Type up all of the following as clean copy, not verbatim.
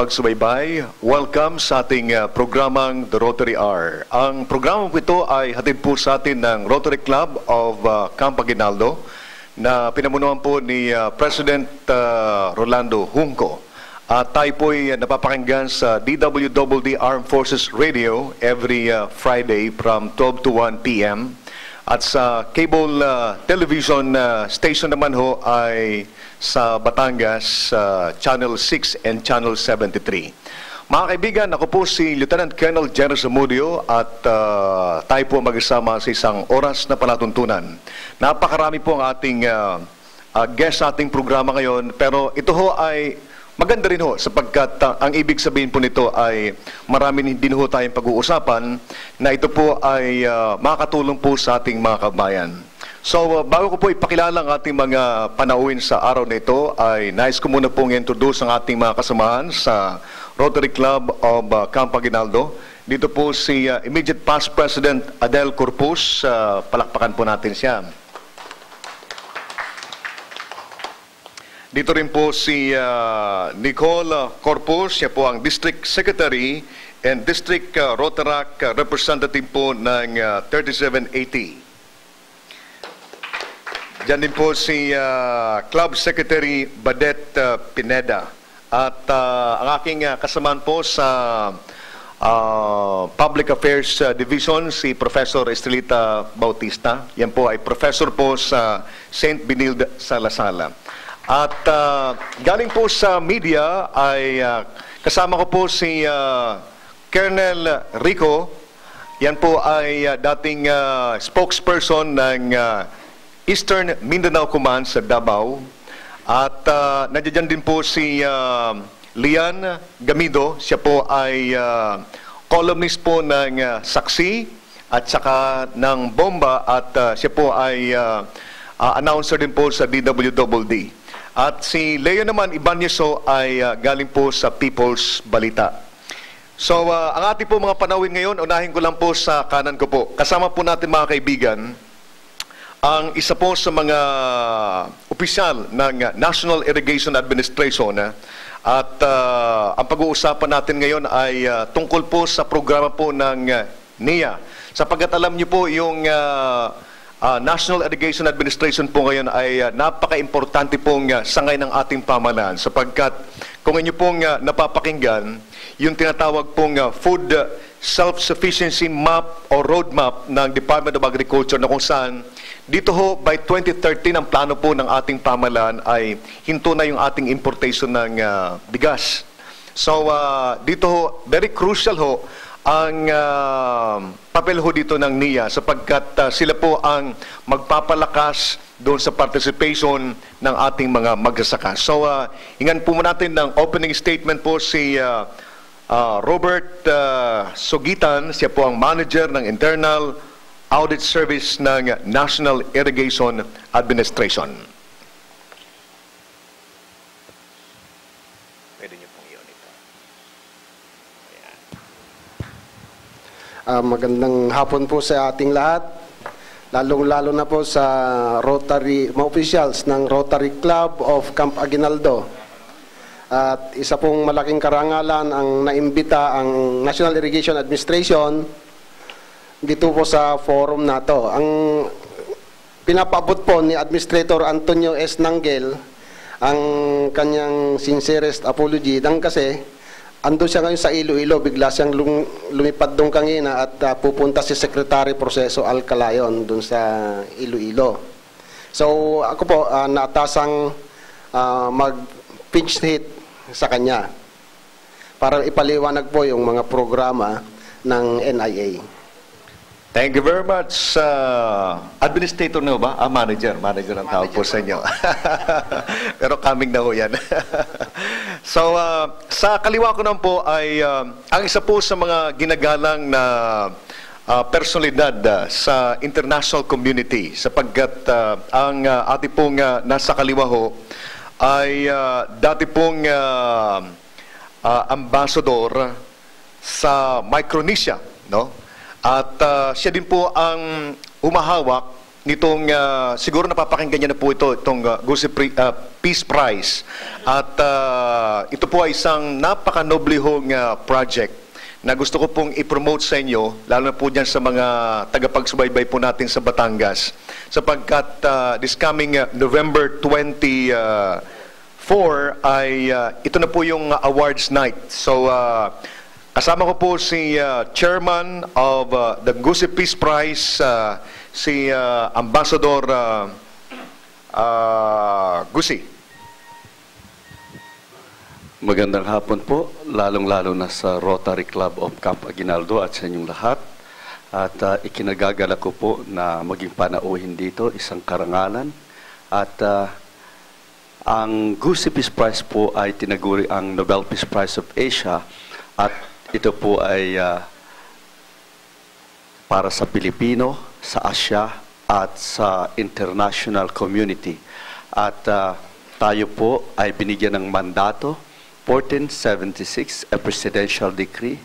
pagsubaybay. Welcome sa ating programang The Rotary Hour. Ang programang ito ay hatid po sa atin ng Rotary Club of Camp Aguinaldo na pinamunuan po ni President Rolando Junco. At tayo po ay napapakinggan sa DWDD Armed Forces Radio every Friday from 12 to 1 p.m. At sa cable television station naman ho ay sa Batangas, Channel 6 and Channel 73. Mga kaibigan, ako po si Lieutenant Colonel Jenner Zamudio at tayo po mag-isama sa isang oras na palatuntunan. Napakarami po ang ating guest sa ating programa ngayon, pero ito ho ay maganda rin ho sapagkat ang ibig sabihin po nito ay marami din ho tayong pag-uusapan na ito po ay makakatulong po sa ating mga kabayan. So, bago ko po ipakilala ang ating mga panauhin sa araw na ito, ay nais ko muna pong introduce ang ating mga kasamahan sa Rotary Club of Camp Aguinaldo. Dito po si immediate past President Adel Corpus. Palakpakan po natin siya. Dito rin po si Nicole Corpus. Siya po ang District Secretary and District Rotaract Representative po ng 3780. Diyan din po si Club Secretary Badet Pineda. At ang aking kasamaan po sa Public Affairs Division, si Professor Estelita Bautista. Yan po ay professor po sa St. Benilde Salasala. At galing po sa media ay kasama ko po si Colonel Rico. Yan po ay dating spokesperson ng Eastern Mindanao Command sa Davao. At nandiyan din po si Lian Gamido. Siya po ay columnist po ng Saksi at saka ng Bomba at siya po ay announcer din po sa DWDD. At si Leo naman Ibanyeso ay galing po sa People's Balita. So ang ating po mga panawin ngayon, unahin ko lang po sa kanan ko po. Kasama po natin mga kaibigan ang isa po sa mga opisyal ng National Irrigation Administration at ang pag-uusapan natin ngayon ay tungkol po sa programa po ng NIA. Sapagkat alam niyo po yung National Irrigation Administration po ngayon ay napaka-importante pong sangay ng ating pamahalaan sapagkat kung inyo pong napapakinggan yung tinatawag pong Food Self-Sufficiency Map o Roadmap ng Department of Agriculture na kung saan dito ho, by 2013, ang plano po ng ating pamahalaan ay hinto na yung ating importation ng bigas. So, dito ho, very crucial ho, ang papel ho dito ng NIA sapagkat sila po ang magpapalakas doon sa participation ng ating mga magsasaka. So, hingan po muna natin ng opening statement po si Robert Sogitan. Siya po ang manager ng Internal Audit Service ng National Irrigation Administration. Pwede niyo pong iyon ito. Magandang hapon po sa ating lahat, lalong-lalo na po sa Rotary, mga officials ng Rotary Club of Camp Aguinaldo. At isa pong malaking karangalan ang naimbita ang National Irrigation Administration dito po sa forum na to. Ang pinapaabot po ni Administrator Antonio S. Nanggel ang kanyang sincerest apology dang kasi ando siya ngayon sa Iloilo, bigla siyang lumipad doon kanina at pupunta si Secretary Proceso Alcalayon doon sa Iloilo. So ako po naatasang mag-pinch hit sa kanya para ipaliwanag po yung mga programa ng NIA. Thank you very much. Administrator na ba? Manager. Manager ang tawag po sa inyo. Pero coming na ho yan. So, sa kaliwa ko naman po ay ang isa po sa mga ginagalang na personalidad sa international community sapagkat ang ating pong nasa kaliwa ho ay dati pong ambassador sa Micronesia, no? At siya din po ang humahawak nitong, siguro napapakinggan niyo na po itong Peace Prize. At ito po ay isang napaka-noblehong project na gusto ko pong i-promote sa inyo, lalo na po dyan sa mga tagapagsubaybay po natin sa Batangas. Sapagkat this coming November 24 ay ito na po yung awards night. So, kasama ko po si Chairman of the Gusi Peace Prize, si Ambassador Gusi. Magandang hapon po, lalong-lalo na sa Rotary Club of Camp Aguinaldo at sa inyong lahat. At ikinagagala ko po na maging panauhin dito, isang karangalan. At ang Gusi Peace Prize po ay tinaguri ang Nobel Peace Prize of Asia. At ito po ay para sa Pilipino, sa Asia at sa international community. At tayo po ay binigyan ng mandato, 1476, a presidential decree,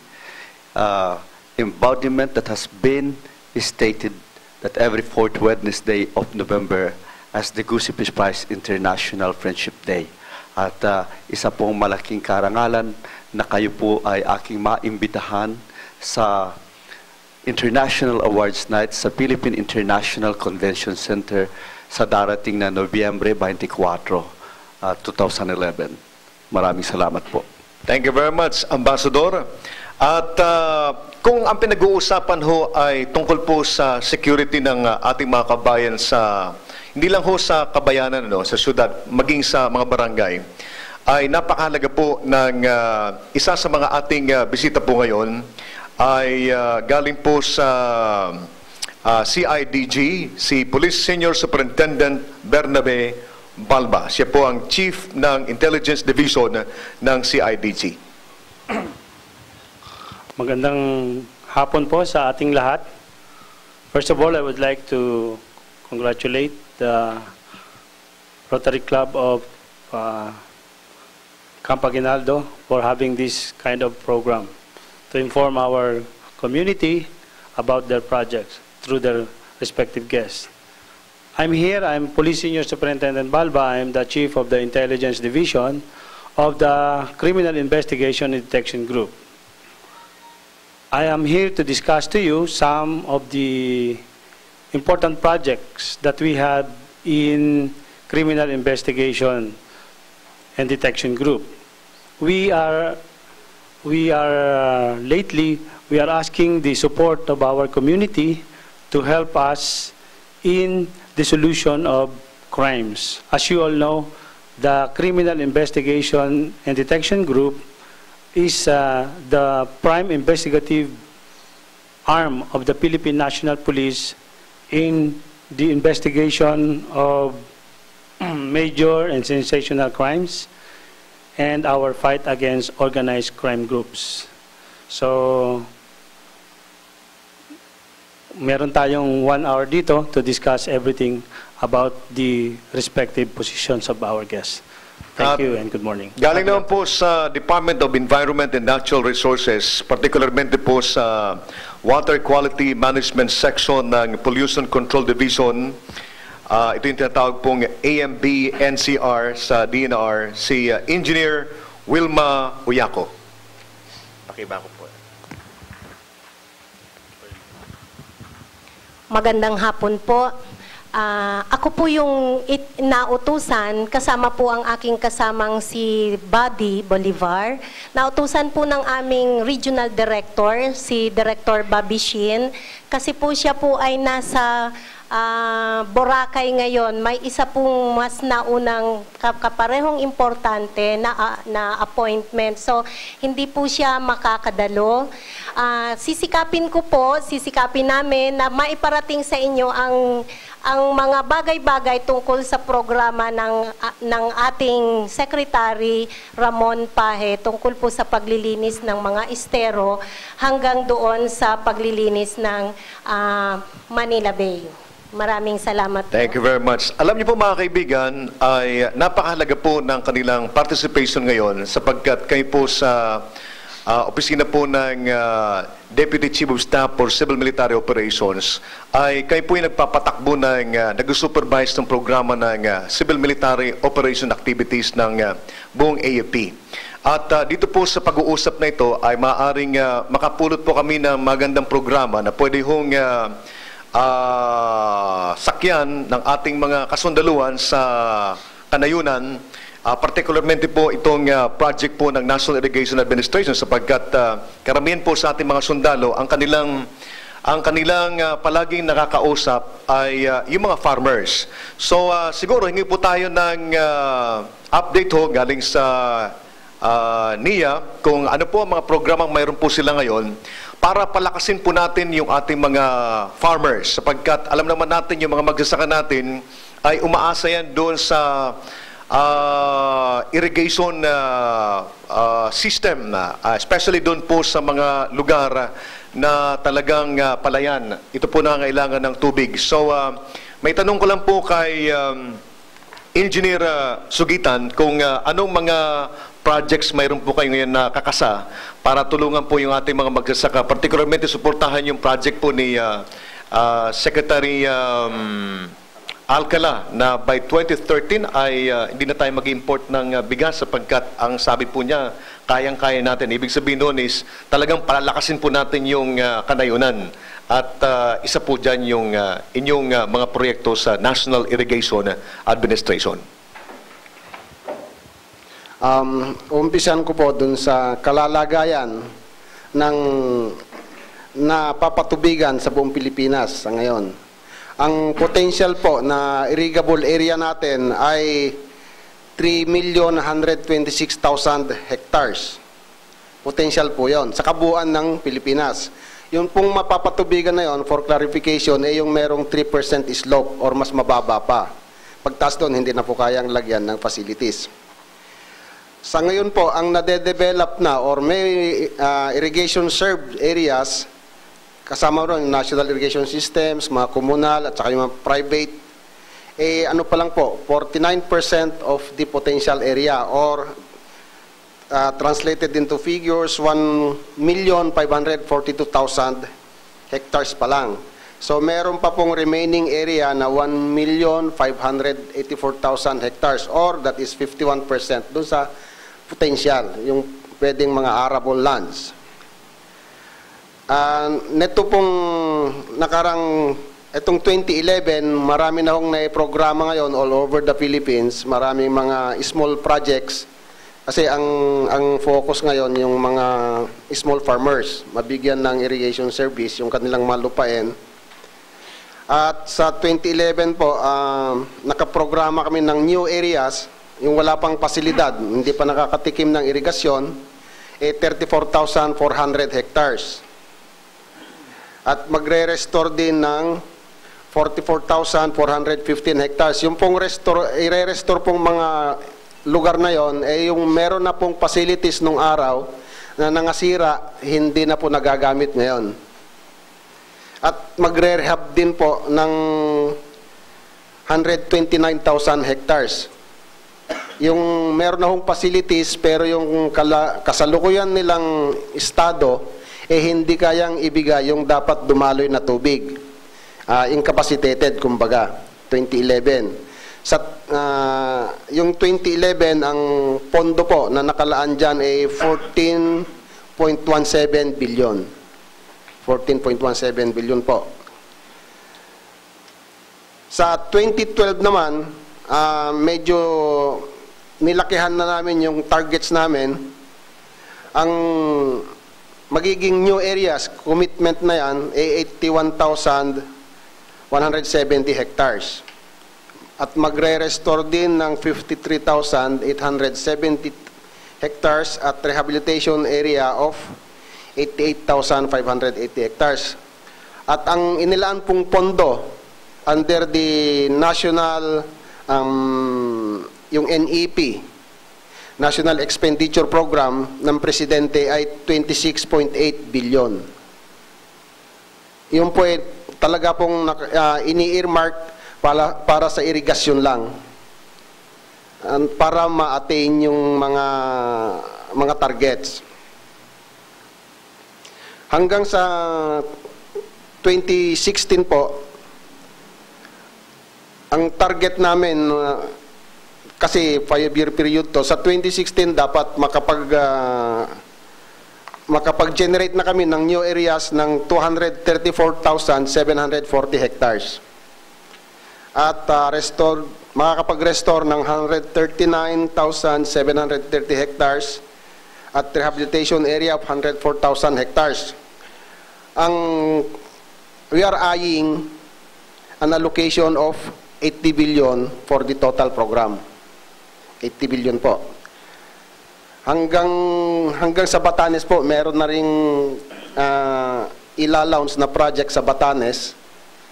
embodiment that has been stated that every fourth Wednesday of November as the Gusi Peace Prize International Friendship Day. At isa pong malaking karangalan na kayo po ay aking maimbitahan sa International Awards Night sa Philippine International Convention Center sa darating na Nobyembre 24, 2011. Maraming salamat po. Thank you very much, Ambassador. At kung ang pinag-uusapan ho ay tungkol po sa security ng ating mga kabayan sa, hindi lang ho sa kabayanan, sa syudad, maging sa mga barangay, ay napakahalaga po ng isa sa mga ating bisita po ngayon ay galing po sa CIDG, si Police Senior Superintendent Bernabe Balba. Siya po ang Chief ng Intelligence Division ng CIDG. Magandang hapon po sa ating lahat. First of all, I would like to congratulate the Rotary Club of Camp Aguinaldo for having this kind of program to inform our community about their projects through their respective guests. I'm here, I'm Police Senior Superintendent Balba. I'm the Chief of the Intelligence Division of the Criminal Investigation and Detection Group. I am here to discuss to you some of the important projects that we had in Criminal Investigation and Detection Group. Lately, we are asking the support of our community to help us in the solution of crimes. As you all know, the Criminal Investigation and Detection Group is the prime investigative arm of the Philippine National Police in the investigation of major and sensational crimes and our fight against organized crime groups. So, meron tayong 1 hour dito to discuss everything about the respective positions of our guests. Thank you and good morning. Galing naman po sa Department of Environment and Natural Resources, particularmente po sa Water Quality Management Section ng Pollution Control Division. Ito yung tinatawag pong AMB-NCR sa DNR, si Engineer Wilma Uyako. Pakiba ko po. Magandang hapon po. Ako po yung nautusan, kasama po ang aking kasamang si Buddy Bolivar. Nautusan po ng aming Regional Director, si Director Bobby Shin, kasi po siya po ay nasa Boracay ngayon. May isa pong mas naunang kaparehong importante na appointment. So, hindi po siya makakadalo. Sisikapin namin na maiparating sa inyo ang mga bagay-bagay tungkol sa programa ng ating Secretary Ramon Pahe tungkol po sa paglilinis ng mga estero hanggang doon sa paglilinis ng Manila Bay. Maraming salamat po. Thank you very much. Alam niyo po mga kaibigan, ay napakahalaga po ng kanilang participation ngayon sapagkat kayo po sa opisina po ng Deputy Chief of Staff for Civil Military Operations, ay kayo po yung nagpapatakbo ng nag-supervise ng programa ng Civil Military Operation Activities ng buong AFP. At dito po sa pag-uusap na ito ay maaaring makapulot po kami ng magandang programa na pwede hong sakyan ng ating mga kasundaluhan sa kanayunan, particularmente po itong project po ng National Irrigation Administration, sapagkat karamihan po sa ating mga sundalo, ang kanilang palaging nakakausap ay yung mga farmers. So siguro hingi po tayo ng update ho galing sa NIA kung ano po ang mga programang mayroon po sila ngayon para palakasin po natin yung ating mga farmers, sapagkat alam naman natin yung mga magsasaka natin ay umaasa yan doon sa irrigation system, especially doon po sa mga lugar na talagang palayan. Ito po nangangailangan ng tubig. So, may tanong ko lang po kay Engineer Sugitan kung anong mga projects mayroon po kayo ngayon na kakasa para tulungan po yung ating mga magsasaka, particularmente suportahan yung project po ni Secretary Alcala na by 2013 ay hindi na tayo mag-import ng bigas, sapagkat ang sabi po niya, kayang-kaya natin. Ibig sabihin doon is talagang palakasin po natin yung kanayunan. At isa po dyan yung inyong mga proyekto sa National Irrigation Administration. Umpisan ko po dun sa kalalagayan ng napapatubigan sa buong Pilipinas sa ngayon. Ang potential po na irrigable area natin ay 3,126,000 hectares. Potential po yon sa kabuuan ng Pilipinas. Yung pong mapapatubigan na yon, for clarification, ay yung merong 3% slope or mas mababa pa. Pagtaas doon, hindi na po kayang lagyan ng facilities. Sa ngayon po, ang nade-develop na or may irrigation served areas, kasama ron yung national irrigation systems, mga komunal at saka yung mga private, ano pa lang po, 49% of the potential area or translated into figures, 1,542,000 hectares pa lang. So meron pa pong remaining area na 1,584,000 hectares or that is 51% dun sa potential, yung pwedeng mga arable lands. Neto pong itong 2011, marami na hong naiprograma ngayon all over the Philippines, maraming mga small projects, kasi ang focus ngayon yung mga small farmers, mabigyan ng irrigation service yung kanilang malupain. At sa 2011 po, nakaprograma kami ng new areas, yung wala pang pasilidad, hindi pa nakakatikim ng irigasyon, 34,400 hectares. At magre-restore din ng 44,415 hectares. Yung pong i-restore pong mga lugar na yon, yung meron na pong facilities nung araw na nangasira, hindi na po nagagamit ngayon. At magre-rehab din po ng 129,000 hectares. Yung meron na hong facilities pero yung kasalukuyan nilang estado, hindi kayang ibigay yung dapat dumaloy na tubig. Incapacitated, kumbaga, 2011. Sa yung 2011, ang pondo po na nakalaan dyan ay 14.17 billion. 14.17 billion po. Sa 2012 naman, medyo nilakihan na namin yung targets namin. Ang magiging new areas, commitment na yan, ay 81,170 hectares. At magre-restore din ng 53,870 hectares at rehabilitation area of 88,580 hectares. At ang inilaan pong pondo under the national, yung NEP, National Expenditure Program ng Presidente ay 26.8 billion. Yung po talaga pong ini-earmark para sa irigasyon lang. Para ma-attain yung mga targets. Hanggang sa 2016 po, ang target namin, kasi 5-year period to, sa 2016 dapat makapag-generate na kami ng new areas ng 234,740 hectares. At makakapag-restore ng 139,730 hectares at rehabilitation area of 104,000 hectares. We are eyeing an allocation of 80 billion for the total program. 80 billion po. Hanggang sa Batanes po, meron na ring ila-launch na project sa Batanes.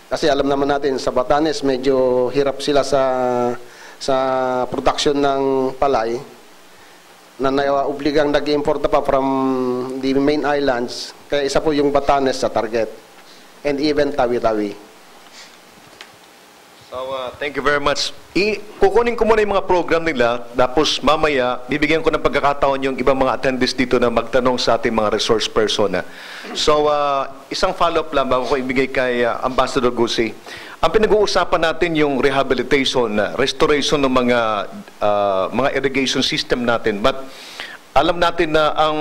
Kasi alam naman natin, sa Batanes, medyo hirap sila sa production ng palay na naobligang nag-import pa from the main islands. Kaya isa po yung Batanes sa target. And even Tawi-Tawi. So, thank you very much. Kukunin ko muna yung mga program nila, tapos mamaya, bibigyan ko ng pagkakataon yung ibang mga attendees dito na magtanong sa ating mga resource person. So, isang follow-up lang bago ko ibigay kay Ambassador Gusi. Ang pinag-uusapan natin yung rehabilitation, restoration ng mga irrigation system natin. But alam natin na ang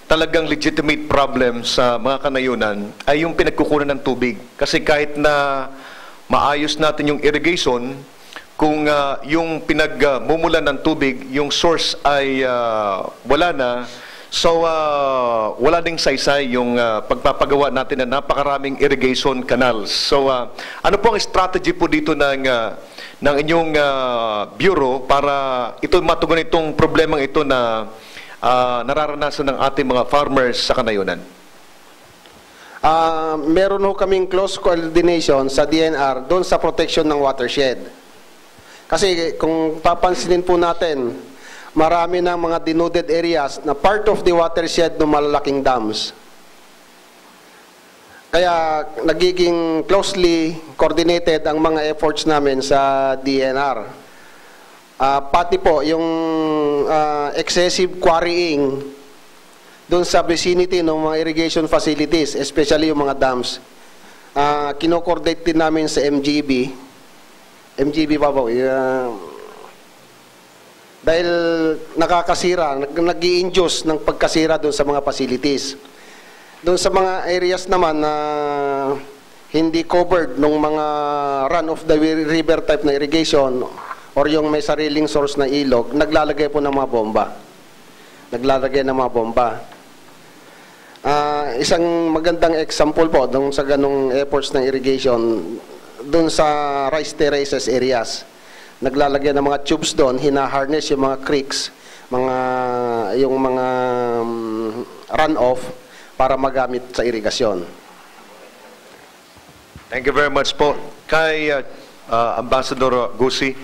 talagang legitimate problem sa mga kanayunan ay yung pinagkukunan ng tubig. Kasi kahit na maayos natin yung irrigation, kung yung pinagmumulan ng tubig, yung source ay wala na, so wala ding saysay yung pagpapagawa natin ng napakaraming irrigation canals. So ano po ang strategy po dito ng inyong bureau para ito matugunan itong problemang ito na nararanasan ng ating mga farmers sa kanayunan? Meron ho kaming close coordination sa DNR doon sa protection ng watershed. Kasi kung papansinin po natin, marami ng mga denuded areas na part of the watershed ng malalaking dams. Kaya nagiging closely coordinated ang mga efforts namin sa DNR. Pati po yung excessive quarrying doon sa vicinity ng mga irrigation facilities, especially yung mga dams. Kino-coordinate din namin sa MGB. MGB pa po. Dahil nakakasira, nag-i-induce ng pagkasira doon sa mga facilities. Doon sa mga areas naman na hindi covered ng mga run-of-the-river type na irrigation or yung may sariling source na ilog, naglalagay po ng mga bomba. Isang magandang example po doon sa ganong efforts ng irrigation doon sa rice terraces areas. Naglalagay ng mga tubes doon, hina-harness yung mga creeks, yung mga runoff para magamit sa irigasyon. Thank you very much po. Kay Ambassador Gusi,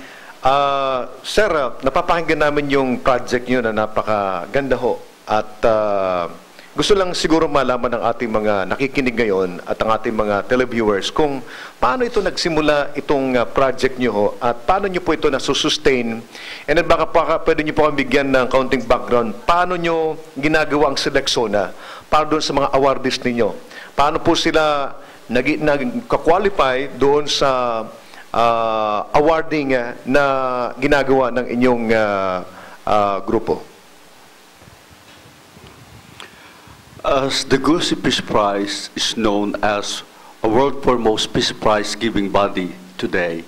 Sir, napapakinggan namin yung project nyo na napakaganda ho. At gusto lang siguro malaman ng ating mga nakikinig ngayon at ang ating mga televiewers kung paano ito nagsimula itong project nyo ho at paano nyo po ito nasusustain. And then baka pwede nyo po kami bigyan ng counting background. Paano nyo ginagawa ang seleksyon para doon sa mga awardees ninyo? Paano po sila nag-qualify doon sa awarding na ginagawa ng inyong grupo? As the Gusi Peace Prize is known as a world foremost peace prize giving body today,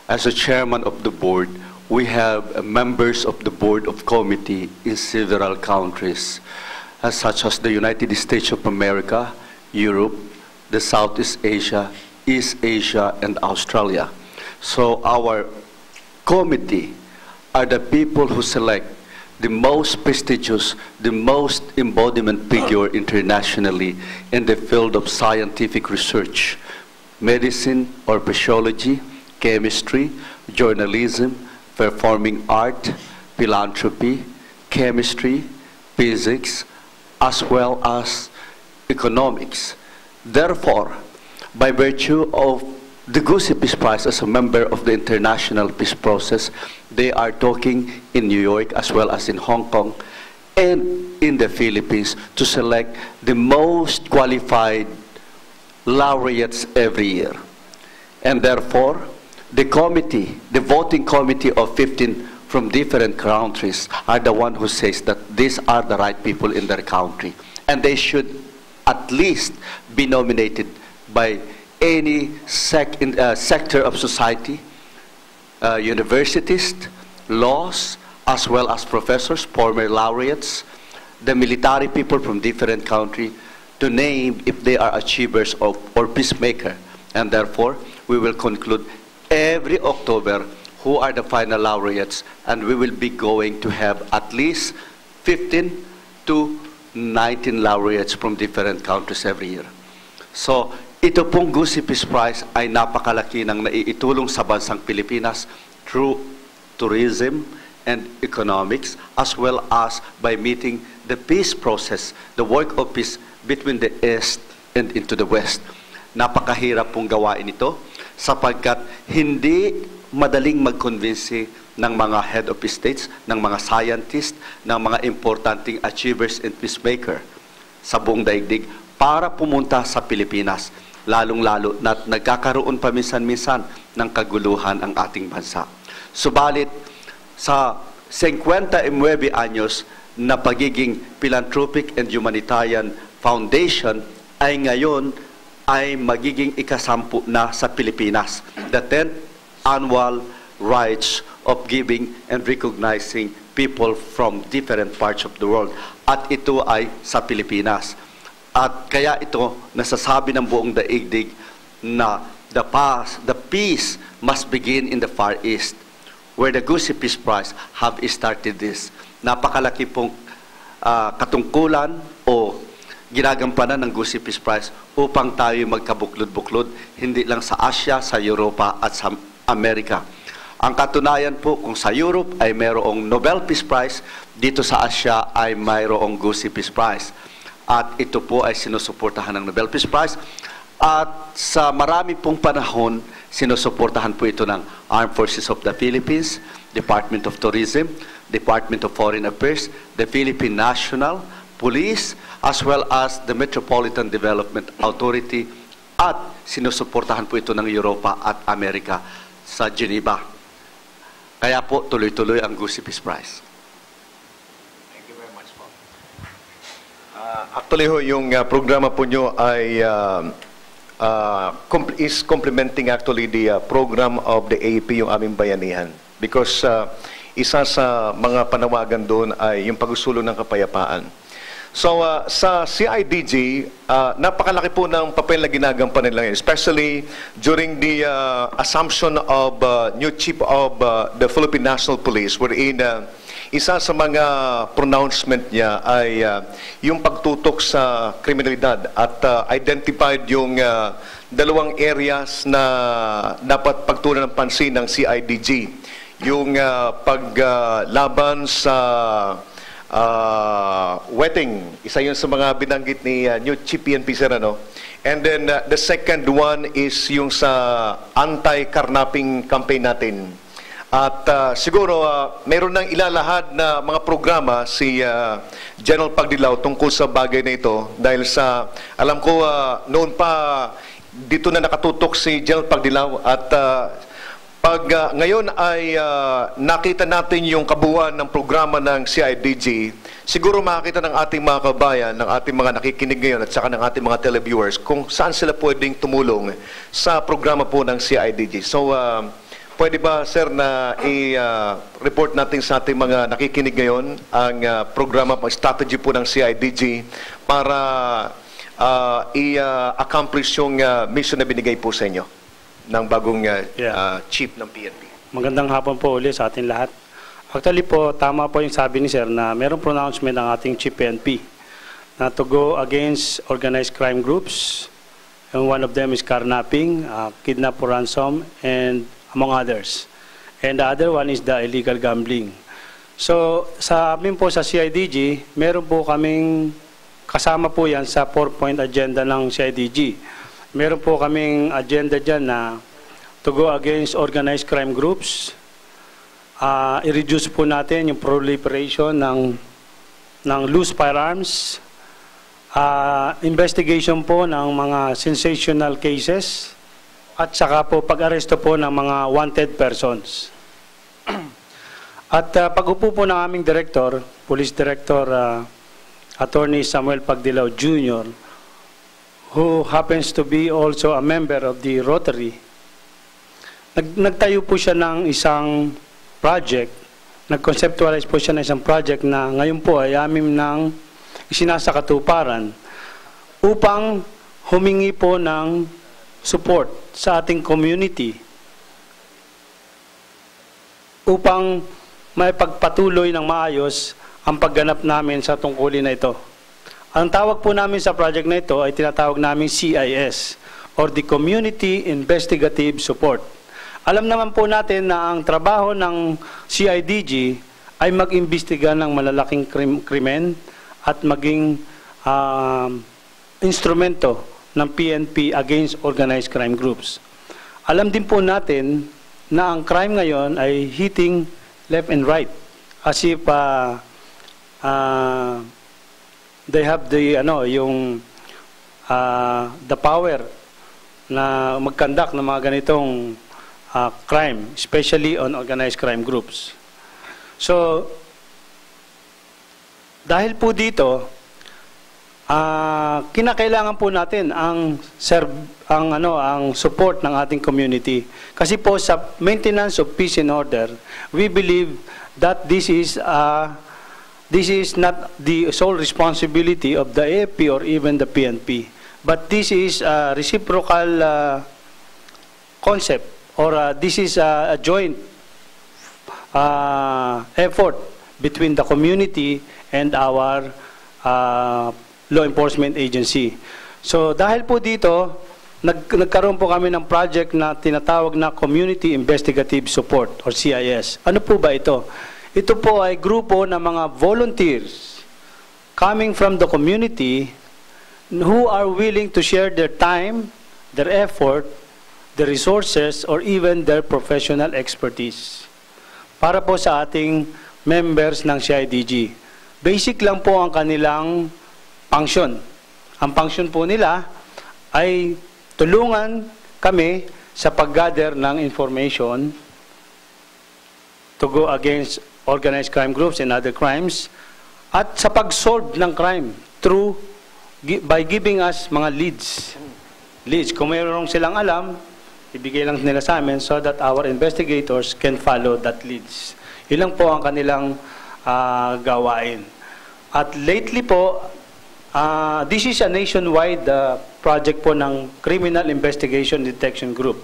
as a chairman of the board, we have members of the board of committee in several countries, such as the United States of America, Europe, the Southeast Asia, East Asia, and Australia. So our committee are the people who select the most prestigious, the most embodiment figure internationally in the field of scientific research, medicine or physiology, chemistry, journalism, performing art, philanthropy, chemistry, physics, as well as economics. Therefore, by virtue of the Gusi Peace Prize as a member of the international peace process, they are talking in New York as well as in Hong Kong and in the Philippines to select the most qualified laureates every year. And therefore, the committee, the voting committee of 15 from different countries are the one who says that these are the right people in their country. And they should at least be nominated by any sector of society, universities, laws, as well as professors, former laureates, the military people from different countries, to name if they are achievers of or peacemaker. And therefore, we will conclude every October who are the final laureates, and we will be going to have at least 15 to 19 laureates from different countries every year. So, ito pong Gusi Peace Prize ay napakalaki ng naiitulong sa bansang Pilipinas through tourism and economics, as well as by meeting the peace process, the work of peace between the East and into the West. Napakahirap pong gawain ito sapagkat hindi madaling mag-convince ng mga head of states, ng mga scientists, ng mga importanteng achievers and peacemaker sa buong daigdig para pumunta sa Pilipinas, lalong-lalo na nagkakaroon paminsan-minsan ng kaguluhan ang ating bansa. Subalit, sa 59 anyos na pagiging philanthropic and humanitarian foundation ay ngayon ay magiging ikasampu na sa Pilipinas. The 10th annual rites of giving and recognizing people from different parts of the world. At ito ay sa Pilipinas. At kaya ito nasasabi ng buong daigdig na the peace must begin in the Far East, where the Gusi Peace Prize have started this. Napakalaki pong katungkulan o ginagampanan ng Gusi Peace Prize upang tayo magkabuklod-buklod, hindi lang sa Asia, sa Europa at sa Amerika. Ang katunayan po, kung sa Europe ay mayroong Nobel Peace Prize, dito sa Asia ay mayroong Gusi Peace Prize. At ito po ay sinusuportahan ng Nobel Peace Prize. At sa marami pong panahon, sinusuportahan po ito ng Armed Forces of the Philippines, Department of Tourism, Department of Foreign Affairs, the Philippine National Police, as well as the Metropolitan Development Authority, at sinusuportahan po ito ng Europa at Amerika sa Geneva. Kaya po tuloy-tuloy ang Gusi Peace Prize. Thank you very much po. Actually ho, yung programa po nyo ay is complementing actually the program of the AAP, yung aming bayanihan. Because isa sa mga panawagan doon ay yung pag-usulong ng kapayapaan. So, sa CIDG, napakalaki po ng papel na ginagampanan nila, especially during the assumption of new chief of the Philippine National Police, wherein isa sa mga pronouncement niya ay yung pagtutok sa kriminalidad at identified yung dalawang areas na dapat pagtuunan ng pansin ng CIDG. Yung paglaban sa wetting, isa yun sa mga binanggit ni new Chief PNP Serrano. And then the second one is yung sa anti-carnapping campaign natin. At siguro meron nang ilalahad na mga programa si General Pagdilaw tungkol sa bagay na ito, dahil sa alam ko noon pa dito na nakatutok si General Pagdilaw, at pag ngayon ay nakita natin yung kabuuan ng programa ng CIDG, siguro makakita ng ating mga kabayan, ng ating mga nakikinig ngayon at saka ng ating mga televiewers kung saan sila pwedeng tumulong sa programa po ng CIDG. So, pwede ba, sir, na i-report natin sa ating mga nakikinig ngayon ang programa, strategy po ng CIDG para i-accomplish yung mission na binigay po sa inyo ng bagong chief ng PNP? Magandang hapon po ulit sa ating lahat. Actually po, tama po yung sabi ni sir na mayroong pronouncement ng ating chief PNP na to go against organized crime groups, and one of them is carnapping, kidnap for ransom, and among others. And the other one is the illegal gambling. So, sa amin po sa CIDG, meron po kaming kasama po yan sa 4-point agenda ng CIDG. Meron po kaming agenda dyan na to go against organized crime groups, i-reduce po natin yung proliferation ng ng loose firearms, investigation po ng mga sensational cases, at saka po pag-aresto po ng mga wanted persons. At pag-upo po ng aming director, Police Director Attorney Samuel Pagdilaw Jr., who happens to be also a member of the Rotary, nagtayo po siya ng isang project, nag-conceptualize po siya ng isang project na ngayon po ay aming nang isinasakatuparan upang humingi po ng support sa ating community upang may pagpatuloy ng maayos ang pagganap namin sa tungkulin na ito. Ang tawag po namin sa project na ito ay tinatawag namin CIS, or the Community Investigative Support. Alam naman po natin na ang trabaho ng CIDG ay mag-imbestiga ng malalaking krimen at maging instrumento ng PNP against organized crime groups. Alam din po natin na ang crime ngayon ay hitting left and right, as if they have the the power na mag-conduct ng mga ganitong crime, especially on organized crime groups. So dahil po dito, kinakailangan po natin ang support ng ating community. Kasi po sa maintenance of peace and order, we believe that this is not the sole responsibility of the AFP or even the PNP, but this is a reciprocal concept, or this is a joint effort between the community and our law enforcement agency. So dahil po dito, nagkaroon po kami ng project na tinatawag na Community Investigative Support, or CIS. Ano po ba ito? Ito po ay grupo ng mga volunteers coming from the community who are willing to share their time, their effort, their resources, or even their professional expertise para po sa ating members ng CIDG. Basic lang po ang kanilang function. Ang function po nila ay tulungan kami sa pag-gather ng information to go against organized crime groups and other crimes, at sa pag-solve ng crime by giving us mga leads. Kung mayroon silang alam, ibigay lang nila sa amin so that our investigators can follow that leads. Yun lang po ang kanilang gawain. At lately po, this is a nationwide project po ng Criminal Investigation Detection Group.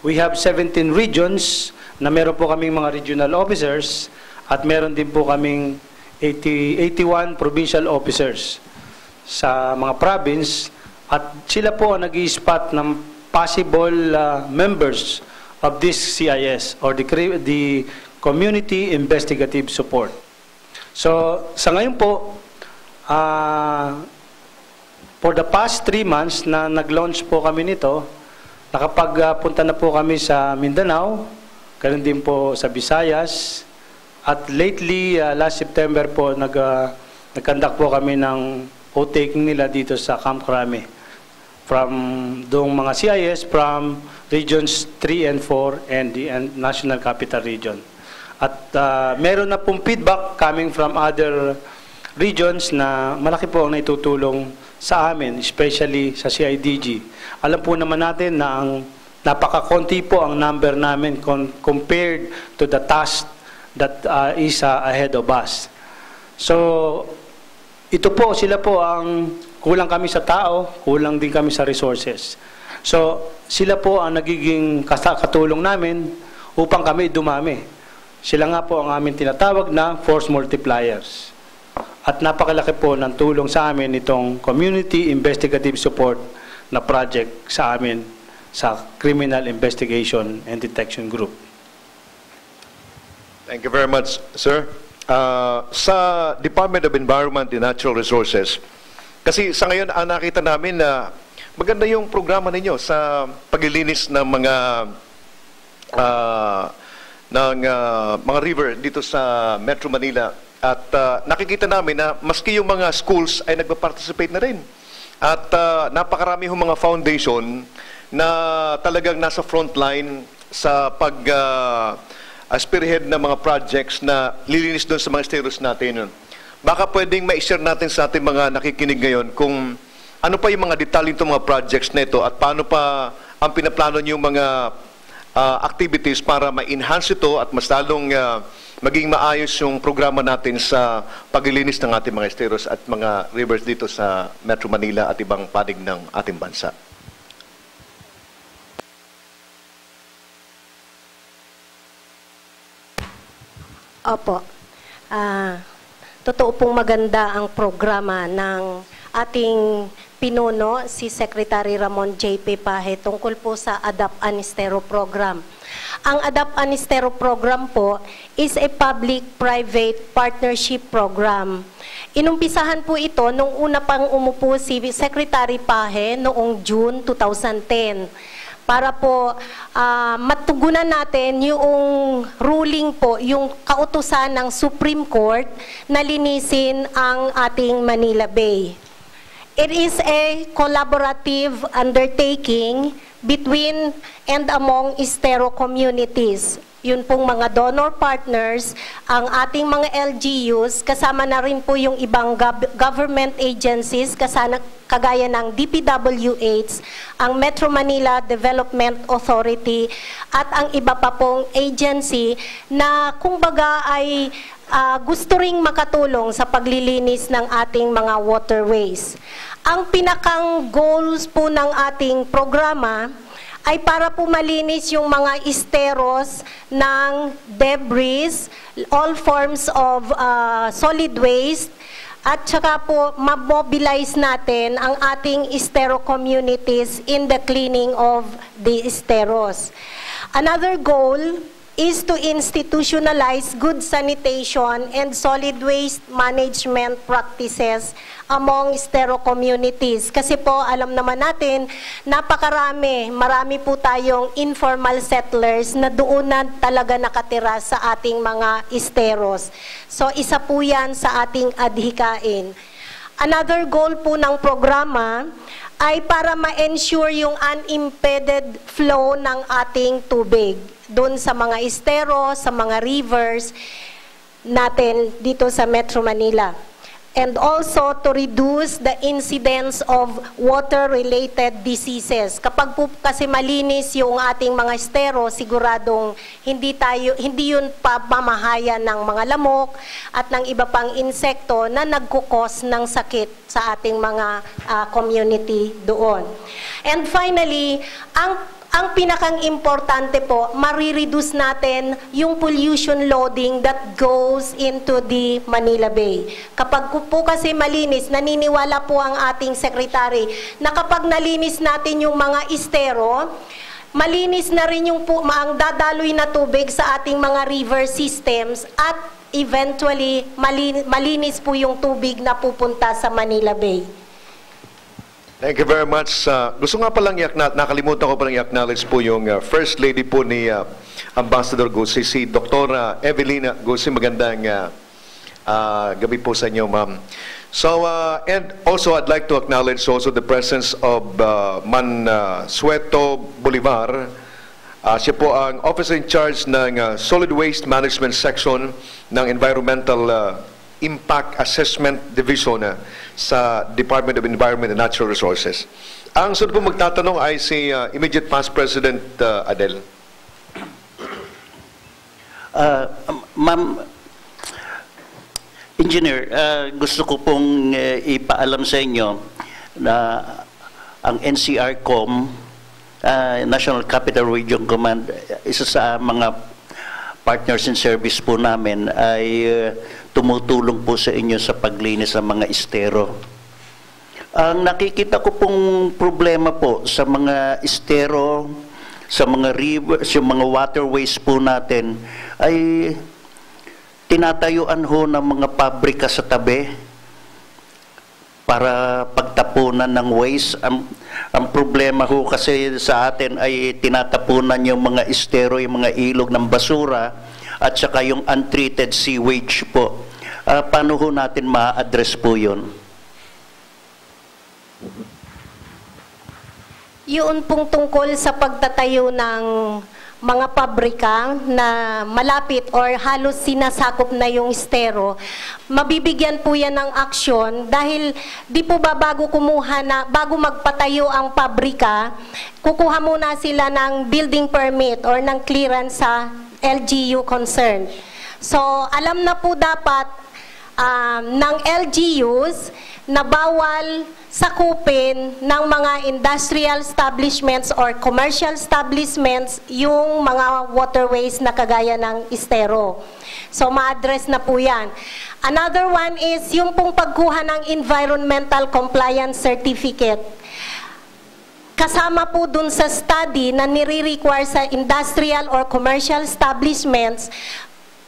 We have 17 regions na meron po kaming mga regional officers, at meron din po kaming 81 provincial officers sa mga province, at sila po ang nag-i-spot ng possible members of this CIS, or the Community Investigative Support. So sa ngayon po, for the past 3 months na nag-launch po kami nito, nakapagpunta na po kami sa Mindanao, ganoon din po sa Visayas, at lately, last September po, nag-conduct po kami ng o-taking nila dito sa Camp Crame. From doong mga CIS from regions 3 and 4 and the National Capital Region. At meron na pong feedback coming from other regions na malaki po ang naitutulong sa amin, especially sa CIDG. Alam po naman natin na ang napakakonti po ang number namin compared to the task that is ahead of us. So, ito po, sila po ang kulang kami sa tao, kulang din kami sa resources. So, sila po ang nagiging katulong namin upang kami dumami. Sila nga po ang aming tinatawag na force multipliers. At napakalaki po ng tulong sa amin itong Community Investigative Support na project sa amin sa Criminal Investigation and Detection Group. Thank you very much, sir. Sa Department of Environment and Natural Resources, kasi sa ngayon nakita namin na maganda yung programa ninyo sa paglilinis ng mga river dito sa Metro Manila At nakikita namin na maski yung mga schools ay nagpa-participate na rin. At napakarami yung mga foundation na talagang nasa frontline sa spearhead ng mga projects na lilinis doon sa mga esteros natin. Baka pwedeng ma-share natin sa ating mga nakikinig ngayon kung ano pa yung mga detalye ng mga projects na ito at paano pa ang pinaplano yung mga activities para ma-enhance ito at mas lalong maging maayos yung programa natin sa paglilinis ng ating mga esteros at mga rivers dito sa Metro Manila at ibang panig ng ating bansa. Opo. Totoo pong maganda ang programa ng ating pinuno, si Secretary Ramon J.P. Paje, tungkol po sa ADAPT Anistero Program. Ang ADAPT Anistero Program po is a public-private partnership program. Inumpisahan po ito nung una pang umupo si Secretary Paje noong June 2010 para po matugunan natin yung ruling po, yung kautusan ng Supreme Court na linisin ang ating Manila Bay. It is a collaborative undertaking between and among estero communities. Yun pong mga donor partners, ang ating mga LGUs, kasama na rin po yung ibang government agencies, kagaya ng DPWH, ang Metro Manila Development Authority, at ang iba pa pong agency na kumbaga ay gusto ring makatulong sa paglilinis ng ating mga waterways. Ang pinakang goals po ng ating programa ay para po malinis yung mga esteros ng debris, all forms of solid waste, at saka po mamobilize natin ang ating estero communities in the cleaning of the esteros. Another goal is to institutionalize good sanitation and solid waste management practices among estero communities. Kasi po, alam naman natin, marami po tayong informal settlers na doon na talaga nakatira sa ating mga esteros. So, isa po yan sa ating adhikain. Another goal po ng programa ay para ma-ensure yung unimpeded flow ng ating tubig doon sa mga estero, sa mga rivers natin dito sa Metro Manila. And also to reduce the incidence of water-related diseases. Kapag po kasi malinis yung ating mga estero, siguradong hindi yun pamamahayan ng mga lamok at ng iba pang insekto na nagkukos ng sakit sa ating mga community doon. And finally, ang pinakang importante po, marireduce natin yung pollution loading that goes into the Manila Bay. Kapag po kasi malinis, naniniwala po ang ating secretary na kapag nalinis natin yung mga estero, malinis na rin yung ang dadaloy na tubig sa ating mga river systems at eventually malinis po yung tubig na pupunta sa Manila Bay. Thank you very much. Gusto nga palang nakalimutan ko palang i-acknowledge po yung First Lady po ni Ambassador Gusi, si Dr. Evelina Gusi. Magandang gabi po sa inyo, ma'am. So, and also I'd like to acknowledge also the presence of Mansueto Bolivar. Siya po ang Officer in Charge ng Solid Waste Management Section ng Environmental Impact Assessment Division sa Department of Environment and Natural Resources. Ang sunod po magtatanong ay si immediate past President Adel. Ma'am Engineer, gusto ko pong ipaalam sa inyo na ang NCRCOM, National Capital Region Command, isa sa mga partners in service po namin ay tumutulong po sa inyo sa paglinis ng mga estero. Ang nakikita ko pong problema po sa mga estero, sa mga rivers, yung mga waterways po natin, ay tinatayuan ho ng mga pabrika sa tabi para pagtapunan ng waste. Ang problema ho kasi sa atin ay tinatapunan yung mga estero, yung mga ilog ng basura, at saka yung untreated sewage po. paano ho natin ma-address po yun? Yun pong tungkol sa pagtatayo ng mga pabrika na malapit or halos sinasakop na yung estero, mabibigyan po yan ng aksyon dahil di po ba bago magpatayo ang pabrika, kukuha muna sila ng building permit or ng clearance sa LGU concern. So, alam na po dapat ng LGUs na bawal sakupin ng mga industrial establishments or commercial establishments yung mga waterways na kagaya ng estero. So, ma-address na po yan. Another one is yung pong pagkuha ng environmental compliance certificate. Kasama po dun sa study na nire-require sa industrial or commercial establishments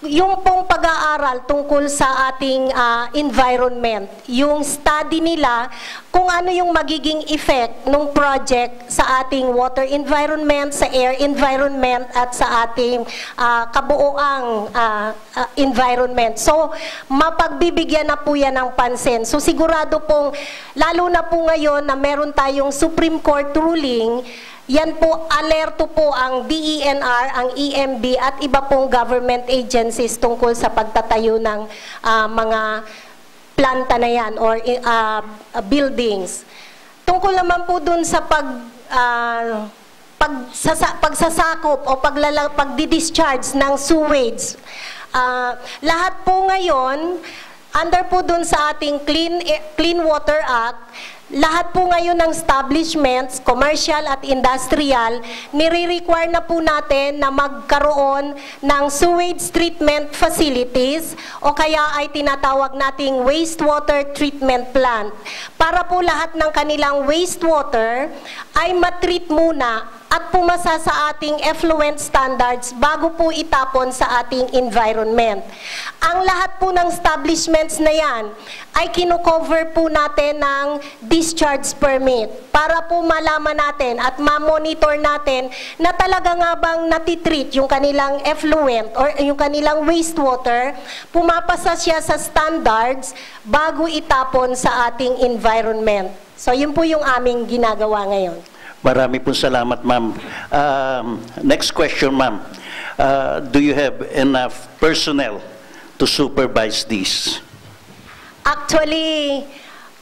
yung pong pag-aaral tungkol sa ating environment, yung study nila kung ano yung magiging effect ng project sa ating water environment, sa air environment, at sa ating kabuoang environment. So, mapagbibigyan na po yan ng pansin. So, sigurado pong, lalo na po ngayon na meron tayong Supreme Court ruling, yan po, alerto po ang DENR, ang EMB at iba pong government agencies tungkol sa pagtatayo ng mga planta na yan or buildings. Tungkol naman po dun sa pagsasakop o pagdi-discharge ng sewage. Lahat po ngayon, under po dun sa ating Clean Water Act, lahat po ngayon ng establishments, commercial at industrial, nire-require na po natin na magkaroon ng sewage treatment facilities o kaya ay tinatawag nating wastewater treatment plant. Para po lahat ng kanilang wastewater ay matreat muna at pumasa sa ating effluent standards bago po itapon sa ating environment. Ang lahat po ng establishments na yan ay kino-cover po natin ng discharge permit para po malaman natin at ma-monitor natin na talaga nga bang natitreat yung kanilang effluent or yung kanilang wastewater, pumapasa siya sa standards bago itapon sa ating environment. So yun po yung aming ginagawa ngayon. Marami pong salamat, ma'am. Next question, ma'am. Do you have enough personnel to supervise this? Actually,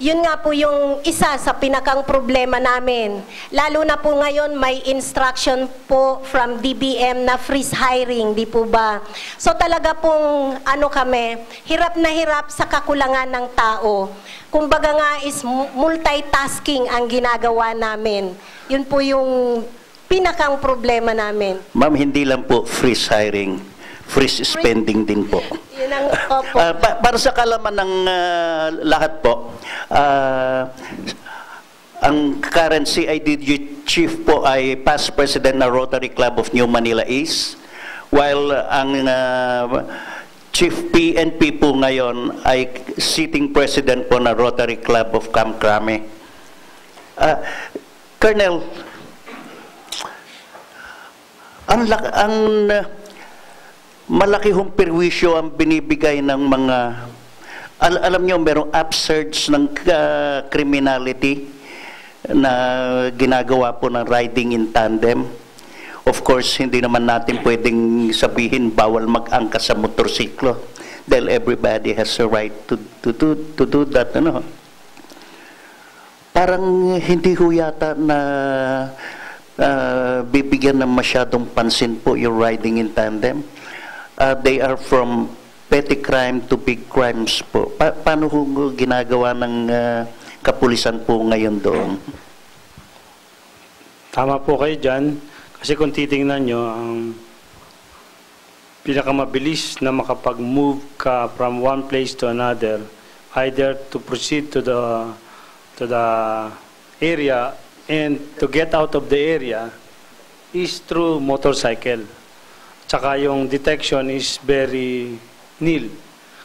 yun nga po yung isa sa pinakang problema namin. Lalo na po ngayon may instruction po from DBM na freeze hiring, di po ba? So talaga pong hirap na hirap sa kakulangan ng tao. Kumbaga nga is multitasking ang ginagawa namin. Yun po yung pinakang problema namin. Ma'am, hindi lang po freeze hiring, freeze spending din po. Yun ang, opo. Para sa kalaman ng lahat po, ang current CIDG chief po ay past president ng Rotary Club of New Manila East, while ang chief PNP po ngayon ay sitting president po ng Rotary Club of Camp Crame. Colonel, ang malaki hong perwisyo ang binibigay ng mga, alam nyo, merong upsurge ng criminality na ginagawa po ng riding in tandem. Of course, hindi naman natin pwedeng sabihin bawal mag-angkas sa motorsiklo dahil everybody has a right to do that. Parang hindi ho yata na bibigyan ng masyadong pansin po yung riding in tandem. They are from petty crime to big crimes po. Paano ho ginagawa ng kapulisan po ngayon doon? Tama po kayo dyan. Kasi kung titingnan nyo, ang pinakamabilis na makapag-move ka from one place to another, either to proceed to the area and to get out of the area is through motorcycle. Tsaka yung detection is very nil.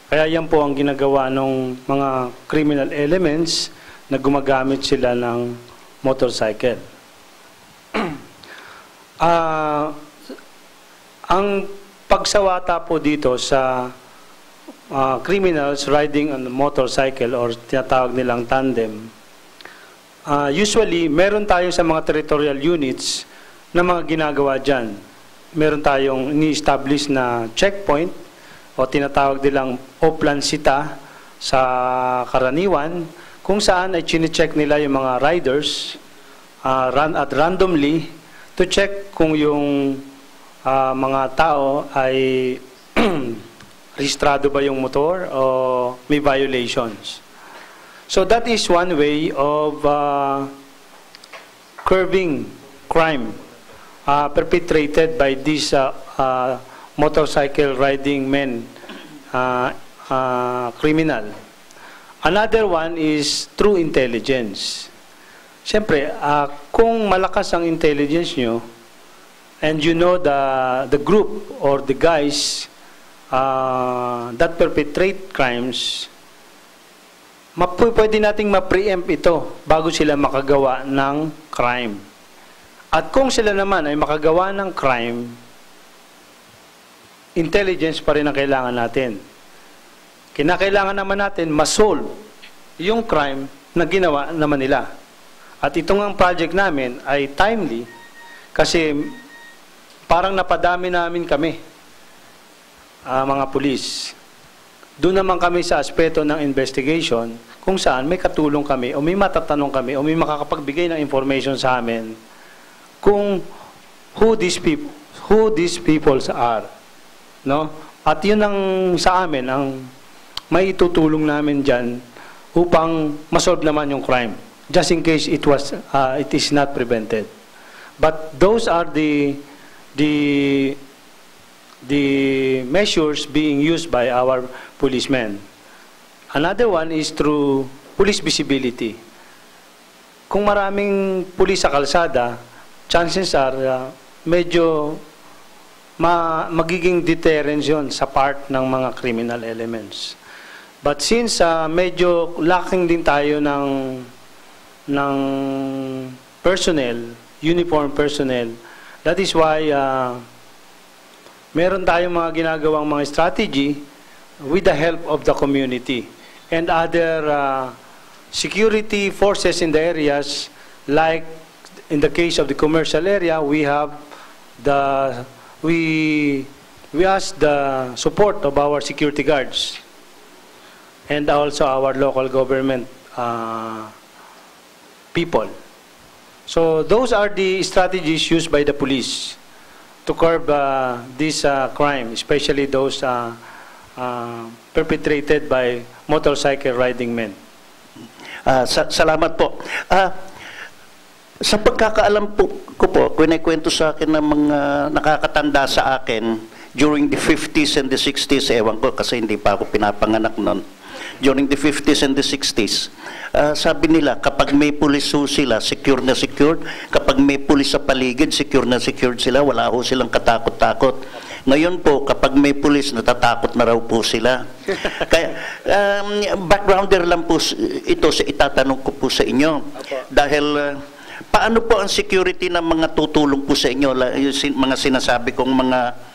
Kaya yan po ang ginagawa ng mga criminal elements na gumagamit sila ng motorcycle. Ang pagsawata po dito sa criminals riding on a motorcycle or tinatawag nilang tandem, usually meron tayo sa mga territorial units na mga ginagawa dyan. Meron tayong ni-establish na checkpoint o tinatawag nilang oplansita sa karaniwan, kung saan ay chine-check nila yung mga riders at randomly to check kung yung mga tao ay rehistrado ba yung motor o may violations. So that is one way of curbing crime perpetrated by these motorcycle riding men, criminal. Another one is through intelligence. Siyempre, kung malakas ang intelligence nyo, and you know the group or the guys that perpetrate crimes, pwede nating ma-preempt ito bago sila makagawa ng crime. At kung sila naman ay makagawa ng crime, intelligence pa rin ang kailangan natin. Kinakailangan naman natin ma-solve yung crime na ginawa naman nila. At itong ang project namin ay timely kasi parang napadami namin kami, mga pulis. Doon naman kami sa aspeto ng investigation kung saan may katulong kami o may matatanong kami o may makakapagbigay ng information sa amin kung who these people are, no? At yun ang sa amin ang may itutulong namin diyan upang masolve naman yung crime, just in case it is not prevented. But those are the measures being used by our policemen. Another one is through police visibility. Kung maraming pulis sa kalsada, chances are medyo magiging deterrence yun sa part ng mga criminal elements. But since medyo lacking din tayo ng personnel, uniform personnel, that is why meron tayong mga ginagawang mga strategy with the help of the community and other security forces in the areas. Like in the case of the commercial area, we ask the support of our security guards and also our local government people. So those are the strategies used by the police to curb this crime, especially those perpetrated by motorcycle riding men. Salamat po. Sa pagkakaalam ko po, kwento sa akin ng mga nakakatanda sa akin during the 50s and the 60s, ewan ko kasi hindi pa ako pinapanganak noon. During the 50s and the 60s, sabi nila, kapag may pulis sila, secure na secure. Kapag may pulis sa paligid, secure na secure sila. Wala ho silang katakot-takot. Ngayon po, kapag may pulis, natatakot na raw po sila. Kaya, backgrounder lang po ito sa itatanong ko po sa inyo. Dahil, paano po ang security ng mga tutulong po sa inyo? Yung mga sinasabi kong mga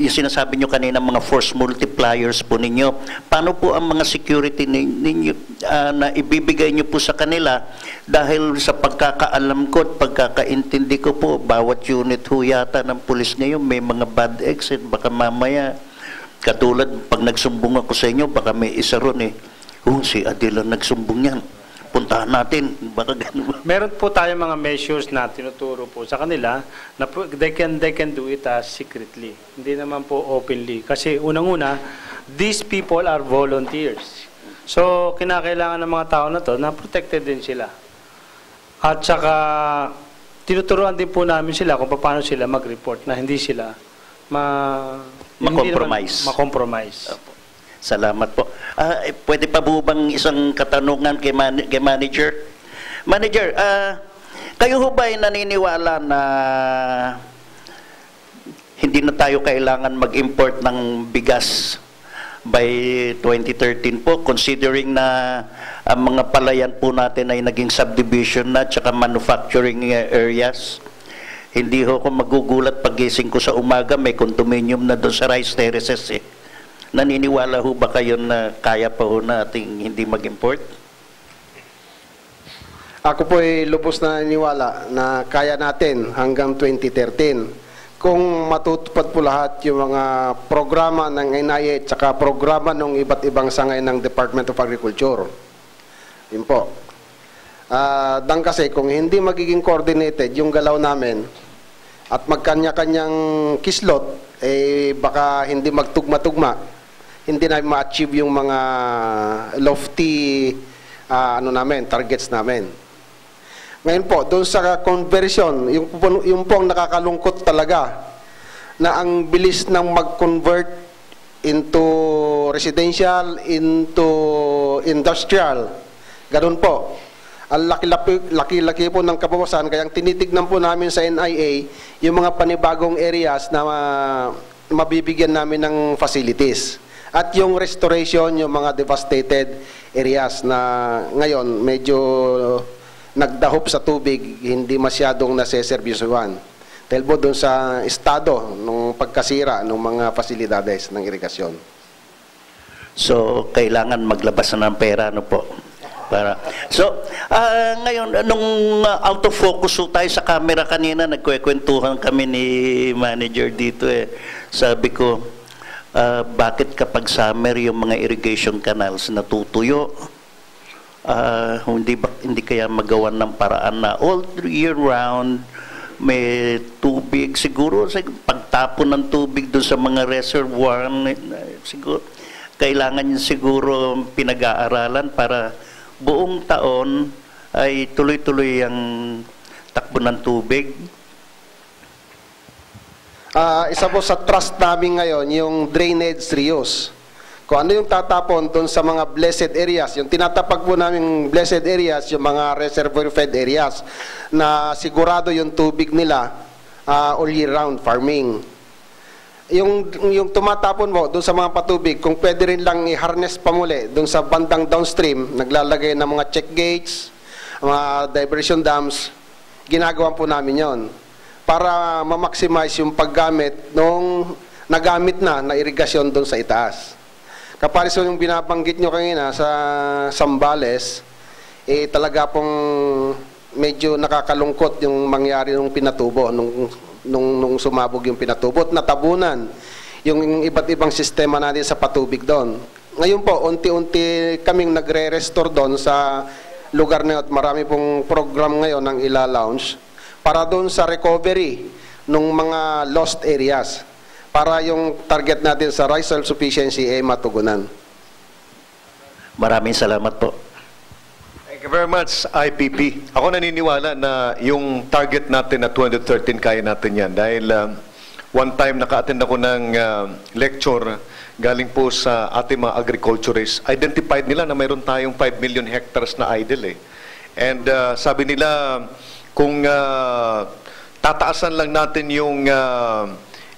yung sinasabi nyo kanina, mga force multipliers po ninyo. Paano po ang mga security ninyo na ibibigay nyo po sa kanila? Dahil sa pagkakaalam ko at pagkakaintindi ko po, bawat unit ho yata ng pulis ngayon may mga bad exit. Baka mamaya, katulad pag nagsumbong ako sa inyo, baka may isa ron si Adil ang nagsumbong yan. Puntahan natin. Baka ganun. Meron po tayong mga measures na tinuturo po sa kanila na they can do it secretly. Hindi naman po openly. Kasi unang-una, these people are volunteers. So, kinakailangan ng mga tao na to na protected din sila. At saka, tinuturuan din po namin sila kung paano sila mag-report na hindi sila ma-compromise. Salamat po. Pwede pa po bang isang katanungan kay Manager? Manager, kayo ho ba ay naniniwala na hindi na tayo kailangan mag-import ng bigas by 2013 po, considering na ang mga palayan po natin ay naging subdivision na tsaka manufacturing areas? Hindi ho ako magugulat pagising ko sa umaga, may condominium na doon sa rice terraces naniniwala ho ba kayo na kaya pa ho nating hindi mag-import? Ako po ay lubos na naniniwala na kaya natin hanggang 2013 kung matutupad po lahat yung mga programa ng NIA at saka programa ng iba't ibang sangay ng Department of Agriculture. Yun po. Dang kasi kung hindi magiging coordinated yung galaw namin at magkanya-kanyang kislot, baka hindi magtugma-tugma, hindi na ma-achieve yung mga lofty targets namin. Ngayon po, doon sa conversion, yung po ang nakakalungkot talaga na ang bilis ng mag-convert into residential, into industrial. Ganun po. Ang laki-laki po ng kabawasan, kaya tinitignan po namin sa NIA yung mga panibagong areas na mabibigyan namin ng facilities. At yung restoration, yung mga devastated areas na ngayon medyo nagdahop sa tubig, hindi masyadong naseserbisyuhan. Dahil po doon sa estado ng pagkasira ng mga fasilidades ng irigasyon. So, kailangan maglabas na ng pera, ano po? Ngayon, nung out of focus tayo sa camera kanina, nagkwekwentuhan kami ni manager dito Sabi ko, bakit kapag summer yung mga irrigation canals natutuyo? Hindi kaya magawan ng paraan na all year round may tubig, siguro pagtapon ng tubig doon sa mga reservoir, siguro kailangan yun siguro pinag-aaralan para buong taon ay tuloy-tuloy ang takbo ng tubig. Isa po sa trust namin ngayon, yung drainage reuse. Kung ano yung tatapon doon sa mga blessed areas, yung tinatapag po namin blessed areas, yung mga reservoir fed areas, na sigurado yung tubig nila all year round farming. Yung tumatapon mo doon sa mga patubig, kung pwede rin lang i-harness pa muli doon sa bandang downstream, naglalagay ng mga check gates, mga diversion dams, ginagawa po namin yon para ma-maximize yung paggamit nung nagamit na irigasyon doon sa itaas. Kaparis yung binabanggit nyo kanina sa Zambales, talaga pong medyo nakakalungkot yung mangyari nung pinatubo, nung sumabog yung pinatubo at natabunan yung iba't ibang sistema natin sa patubig doon. Ngayon po, unti-unti kaming nagre-restore doon sa lugar na yun at marami pong program ngayon ng ila-launch para doon sa recovery ng mga lost areas, para yung target natin sa rice self-sufficiency ay matugunan. Maraming salamat po. Thank you very much, IPP. Ako naniniwala na yung target natin na 2013, kaya natin yan. Dahil one time naka-attend ako ng lecture galing po sa ating mga agriculturists. Identified nila na mayroon tayong 5 million hectares na idle. And sabi nila, kung tataasan lang natin yung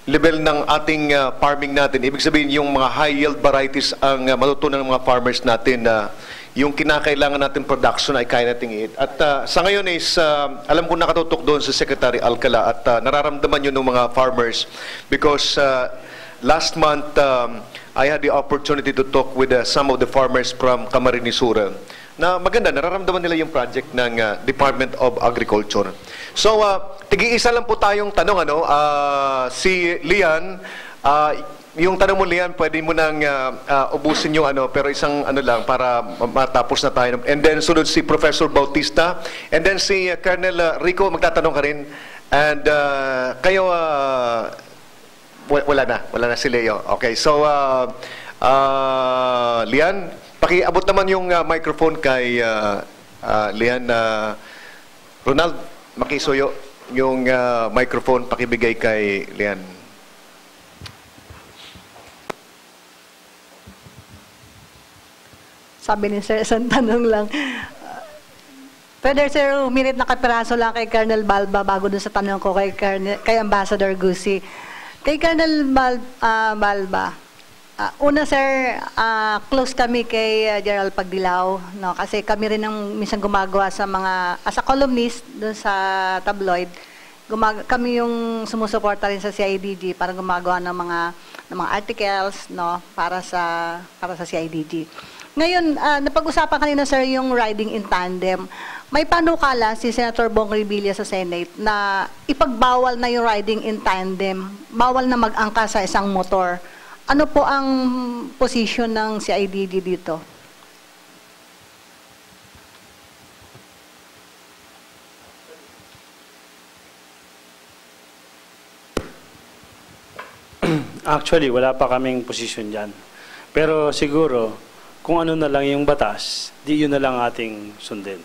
level ng ating farming natin, ibig sabihin yung mga high-yield varieties ang matutunan ng mga farmers natin na yung kinakailangan natin production ay kaya natin i-hit. At sa ngayon is, alam ko nakatutok doon sa Secretary Alcala at nararamdaman yun ng mga farmers because last month, I had the opportunity to talk with some of the farmers from Camarines Sur na maganda, nararamdaman nila yung project ng Department of Agriculture. So, tig-iisa lang po tayong tanong, si Lian, yung tanong mo, Lian, pwede mo nang ubusin yung pero isang lang para matapos na tayo. And then, sunod si Professor Bautista, and then si Colonel Rico, magtatanong ka rin. And kayo, wala na si Leo. Okay, so, Lian, pakiabot naman yung microphone kay Lian. Ronald, makisuyo yung microphone, pakibigay kay Lian. Sabi ni Sir, isang tanong lang. Pwede, Sir, uminit na kapiraso lang kay Colonel Balba bago dun sa tanong ko kay Ambassador Gusi. Kay Colonel Balba, una, Sir, close kami kay General Pagdilaw, no? Kasi kami rin ang minsan gumagawa sa mga, as a columnist dun sa tabloid, kami yung sumusuporta rin sa CIDG para gumagawa ng mga articles, no, para sa CIDG. Ngayon, napag-usapan kanina, sir, yung riding in tandem. May panukala si Senator Bong Revilla sa Senate na ipagbawal na yung riding in tandem, bawal na mag-angka sa isang motor. Ano po ang position ng CIDG dito? Actually, wala pa kaming posisyon dyan. Pero siguro, kung ano na lang yung batas, di yun na lang ating sundin.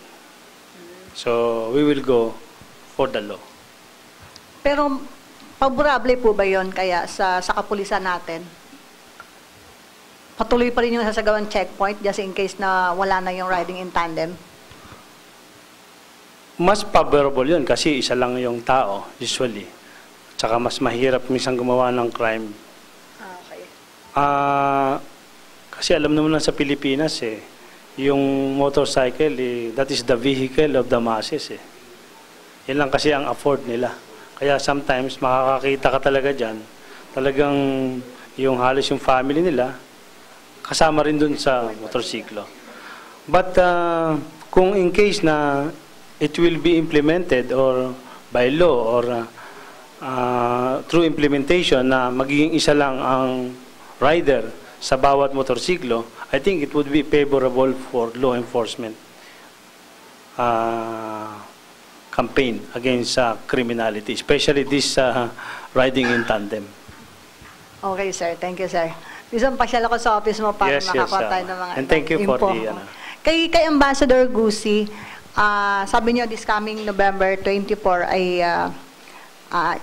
So, we will go for the law. Pero, favorable po ba yun kaya sa kapulisan natin? Patuloy pa rin yung sasagawang checkpoint just in case na wala na yung riding in tandem? Mas favorable yun kasi isa lang yung tao, usually. Tsaka mas mahirap minsan gumawa ng crime. Okay. Kasi alam naman lang sa Pilipinas yung motorcycle, that is the vehicle of the masses Yan lang kasi ang afford nila. Kaya sometimes makakakita ka talaga dyan, talagang yung halos yung family nila, kasama rin dun sa motorsiklo. But kung in case na it will be implemented or by law or through implementation na magiging isa lang ang rider sa bawat motorsiklo, I think it would be favorable for law enforcement campaign against criminality, especially this riding in tandem. Okay, sir. Thank you, sir. Isang pasyal ako sa office mo para makakuha tayo ng mga and thank you for info. the Kay Ambassador Gusi, sabi niyo this coming November 24 ay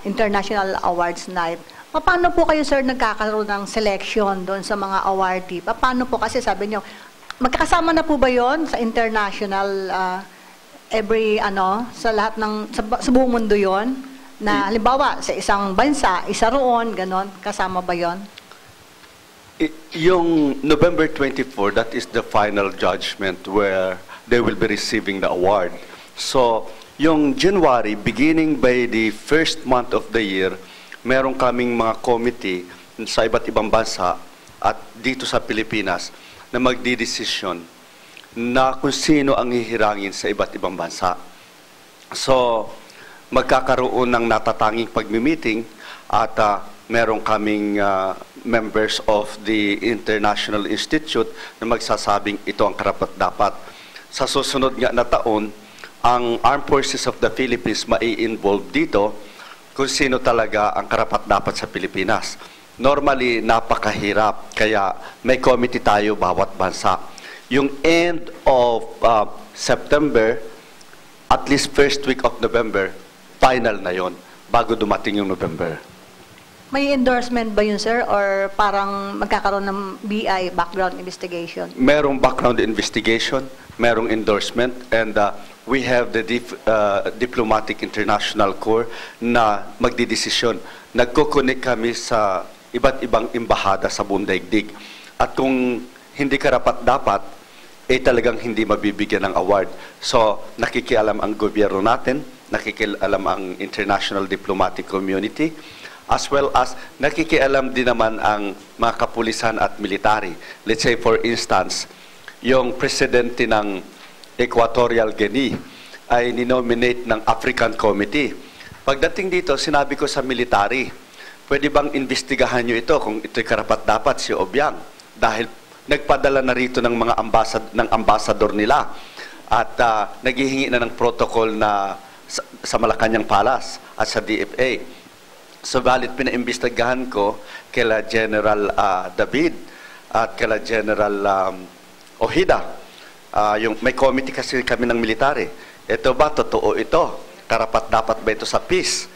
International Awards Night. Paano po kayo, sir, nagkakaroon ng selection doon sa mga awardee? Paano po? Kasi sabi niyo, magkakasama na po ba yon sa international, sa lahat ng, sa buong mundo yon? Na halimbawa, sa isang bansa, isa roon, ganon, kasama ba yon? Yung November 24, that is the final judgment where they will be receiving the award. So, yung January, beginning by the first month of the year, meron kaming mga committee sa iba't ibang bansa at dito sa Pilipinas na magdidesisyon na kung sino ang hihirangin sa iba't ibang bansa. So, magkakaroon ng natatanging pagmi-meeting at meron kaming members of the International Institute na magsasabing ito ang karapat-dapat. Sa susunod nga na taon, ang Armed Forces of the Philippines mai-involve dito kung sino talaga ang karapat-dapat sa Pilipinas. Normally, napakahirap. Kaya may committee tayo bawat bansa. Yung end of September, at least first week of November, final na yon bago dumating yung November. May endorsement ba yun, sir? Or parang magkakaroon ng BI, background investigation? Merong background investigation, merong endorsement, and we have the Diplomatic International Corps na magdidesisyon. Nagkukunik kami sa iba't ibang embahada sa buong daigdig. At kung hindi karapat-dapat, talagang hindi mabibigyan ng award. So, nakikialam ang gobyerno natin, nakikialam ang international diplomatic community, as well as nakikialam din naman ang mga kapulisan at military. Let's say, for instance, yung presidente ng Equatorial Guinea ay ninominate ng African Committee. Pagdating dito, sinabi ko sa military, pwede bang investigahan nyo ito kung ito'y karapat-dapat si Obiang? Dahil nagpadala na rito ng mga ambasador nila at naghihingi na ng protocol na sa Malacanang Palace at sa DFA. So, balit pinaimbestigahan ko kila General David at kila General Ojeda. May committee kasi kami ng military. Ito ba, totoo ito? Karapat-dapat ba ito sa peace?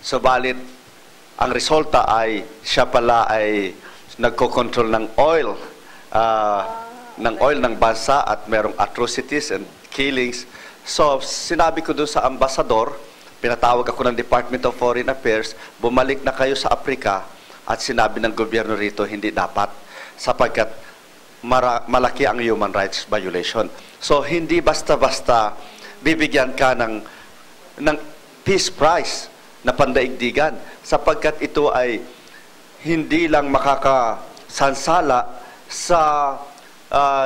So, balit, ang resulta ay siya pala ay nagko-control ng oil ng bansa at merong atrocities and killings. So, sinabi ko doon sa ambasador, pinatawag ako ng Department of Foreign Affairs, bumalik na kayo sa Africa at sinabi ng gobyerno rito, hindi dapat sapagkat malaki ang human rights violation. So, hindi basta-basta bibigyan ka ng peace prize na pandaigdigan sapagkat ito ay hindi lang makakasansala sa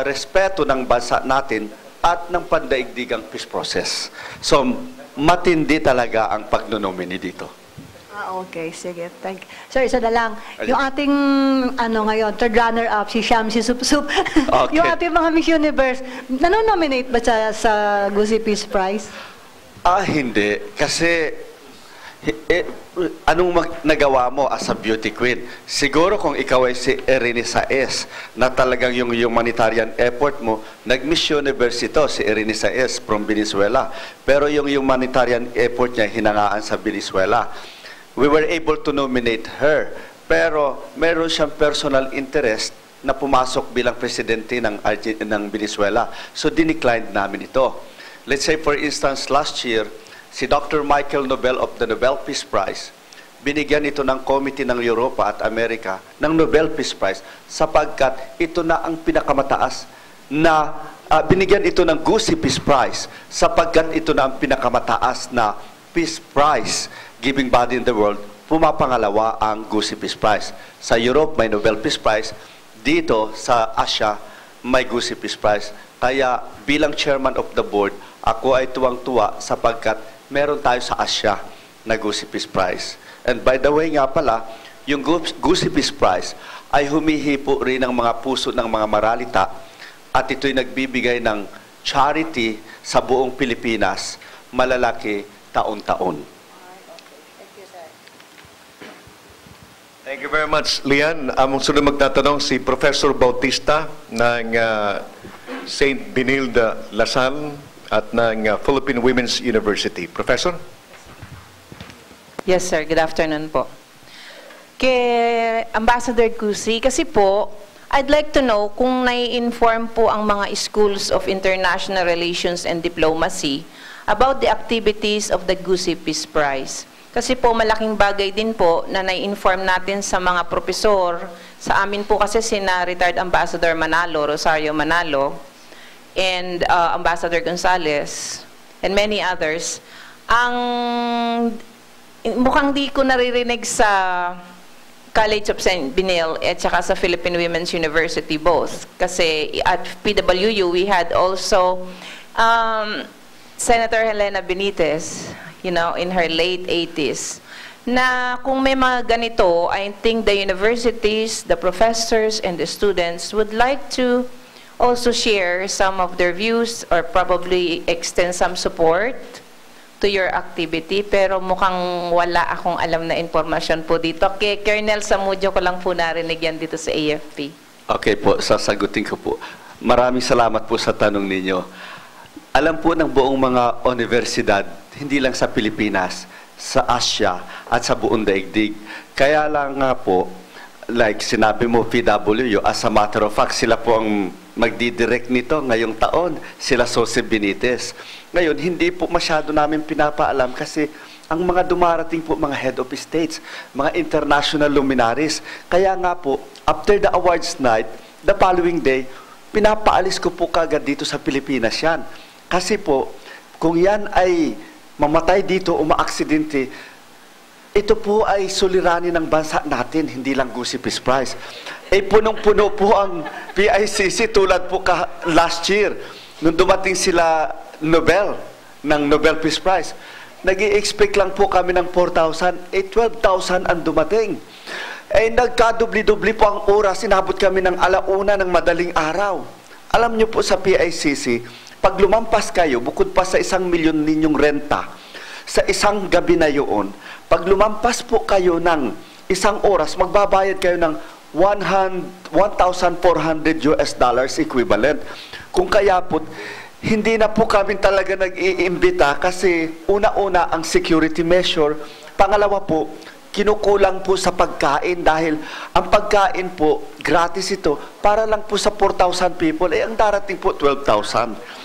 respeto ng bansa natin at ng pandaigdigang peace process. So, matindi talaga ang pagnonomini dito. Okay, sige. Thank you. Sir, isa na lang. Yung ating, ngayon, third runner-up, si Shamsi Supsup. Okay. Yung ating mga Miss Universe, nanonominate ba sa Gussie Peace Prize? Hindi. Kasi, anong nagawa mo as a beauty queen? Siguro kung ikaw ay si Irene Saez, na talagang yung humanitarian effort mo, nag-Miss Universe ito, si Irene Saez from Venezuela. Pero yung humanitarian effort niya, hinangaan sa Venezuela. We were able to nominate her. Pero meron siyang personal interest na pumasok bilang presidente ng Venezuela. So, dineclined namin ito. Let's say, for instance, last year, si Dr. Michael Nobel of the Nobel Peace Prize, binigyan ito ng Committee ng Europa at Amerika ng Nobel Peace Prize sapagkat ito na ang pinakamataas na binigyan ito ng Gussie Peace Prize sapagkat ito na ang pinakamataas na Peace Prize giving body in the world. Pumapangalawa ang Gussie Peace Prize. Sa Europe may Nobel Peace Prize, dito sa Asia may Gussie Peace Prize. Kaya bilang chairman of the board, ako ay tuwang-tuwa sapagkat meron tayo sa Asia na Gussie Peace Prize. And by the way nga pala, yung Gussie Peace Prize ay humihipo rin ng mga puso ng mga maralita at ito'y nagbibigay ng charity sa buong Pilipinas, malalaki taon-taon. Thank you very much, Lian. Ang sunod magtatanong si Professor Bautista ng St. Benilde Lasal at ng Philippine Women's University. Professor? Yes, sir. Good afternoon po. Kay Ambassador Gussie, kasi po, I'd like to know kung nai-inform po ang mga schools of international relations and diplomacy about the activities of the Gussie Peace Prize. Kasi po, malaking bagay din po na nai-inform natin sa mga profesor. Sa amin po kasi sina retired Ambassador Manalo, Rosario Manalo, and Ambassador Gonzales, and many others. Mukhang di ko naririnig sa College of St. Benil at saka sa Philippine Women's University both. Kasi at PWU, we had also Senator Helena Benitez, in her late 80s, na kung may mga ganito, I think the universities, the professors, and the students would like to also share some of their views or probably extend some support to your activity. Pero mukhang wala akong alam na informasyon po dito. Kay Colonel Samudio ko lang po narinig yan dito sa AFP. Okay po, sasagutin ko po. Maraming salamat po sa tanong ninyo. Alam po ng buong mga universidad, hindi lang sa Pilipinas, sa Asia at sa buong daigdig. Kaya lang nga po, like sinabi mo, PWU, as a matter of fact, sila po ang magdidirect nito ngayong taon, sila Jose Benitez. Ngayon, hindi po masyado namin pinapaalam kasi ang mga dumarating po, mga head of states, mga international luminaries. Kaya nga po, after the awards night, the following day, pinapaalis ko po kagad dito sa Pilipinas yan. Kasi po, kung yan ay mamatay dito o maaksidente, ito po ay suliranin ng bansa natin, hindi lang Gussie Peace Prize. Punong-puno po ang PICC tulad po last year, nung dumating sila Nobel, ng Nobel Peace Prize. Nag-i-expect lang po kami ng 4,000, 12,000 ang dumating. Nagkadubli-dubli po ang oras, sinabot kami ng 1:00 ng madaling araw. Alam niyo po sa PICC, pag lumampas kayo, bukod pa sa 1 milyon ninyong renta, sa isang gabi na yun, pag lumampas po kayo ng 1 oras, magbabayad kayo ng $1,400 equivalent. Kung kaya po, hindi na po kami talaga nag-iimbita kasi una-una ang security measure. Pangalawa po, kinukulang po sa pagkain dahil ang pagkain po, gratis ito, para lang po sa 4,000 people, ang darating po 12,000.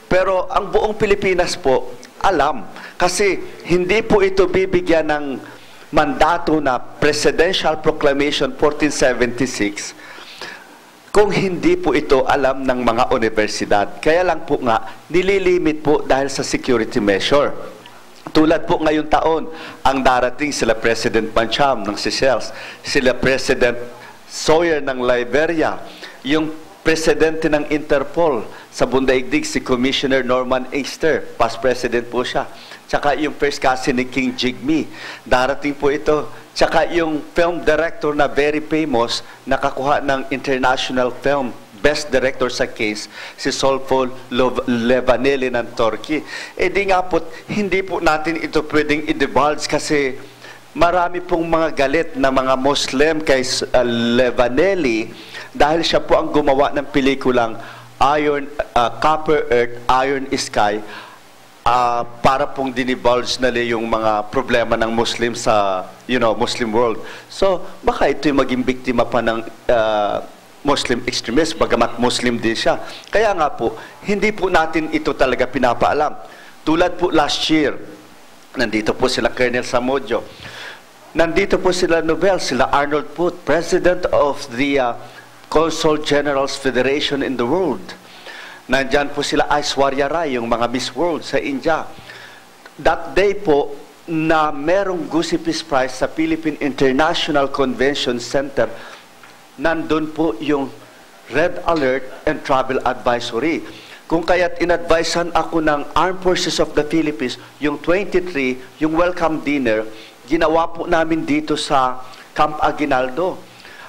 Pero ang buong Pilipinas po, alam. Kasi hindi po ito bibigyan ng mandato na Presidential Proclamation 1476 kung hindi po ito alam ng mga universidad. Kaya lang po nga, nililimit po dahil sa security measure. Tulad po ngayong taon, ang darating sila President Pancham ng Seychelles, sila President Sawyer ng Liberia, yung Presidente ng Interpol sa Bundaigdig, si Commissioner Norman Easter, past President po siya. Tsaka yung first cousin ni King Jigme, darating po ito. Tsaka yung film director na very famous, nakakuha ng International Film Best Director sa case, si Solfo Levaneli ng Turkey. Eh di nga po, hindi po natin ito pwedeng i-divulge kasi marami pong mga galit na mga Muslim kay Levaneli dahil siya po ang gumawa ng pelikulang Copper Earth, Iron Sky, para pong dinivulge nila yung mga problema ng Muslim sa, Muslim world. So, baka ito'y maging biktima pa ng Muslim extremist, bagamat Muslim din siya. Kaya nga po, hindi po natin ito talaga pinapaalam. Tulad po last year, nandito po sila Colonel Samodjo, nandito po sila Nobel, sila Arnold Puth, President of the Consul Generals Federation in the world. Nandyan po sila Aishwarya Rai, yung mga Miss World sa India. That day po, na merong Gusi Peace Prize sa Philippine International Convention Center, nandun po yung Red Alert and Travel Advisory. Kung kaya't in-advisean ako ng Armed Forces of the Philippines, yung 23, yung welcome dinner, ginawa po namin dito sa Camp Aguinaldo.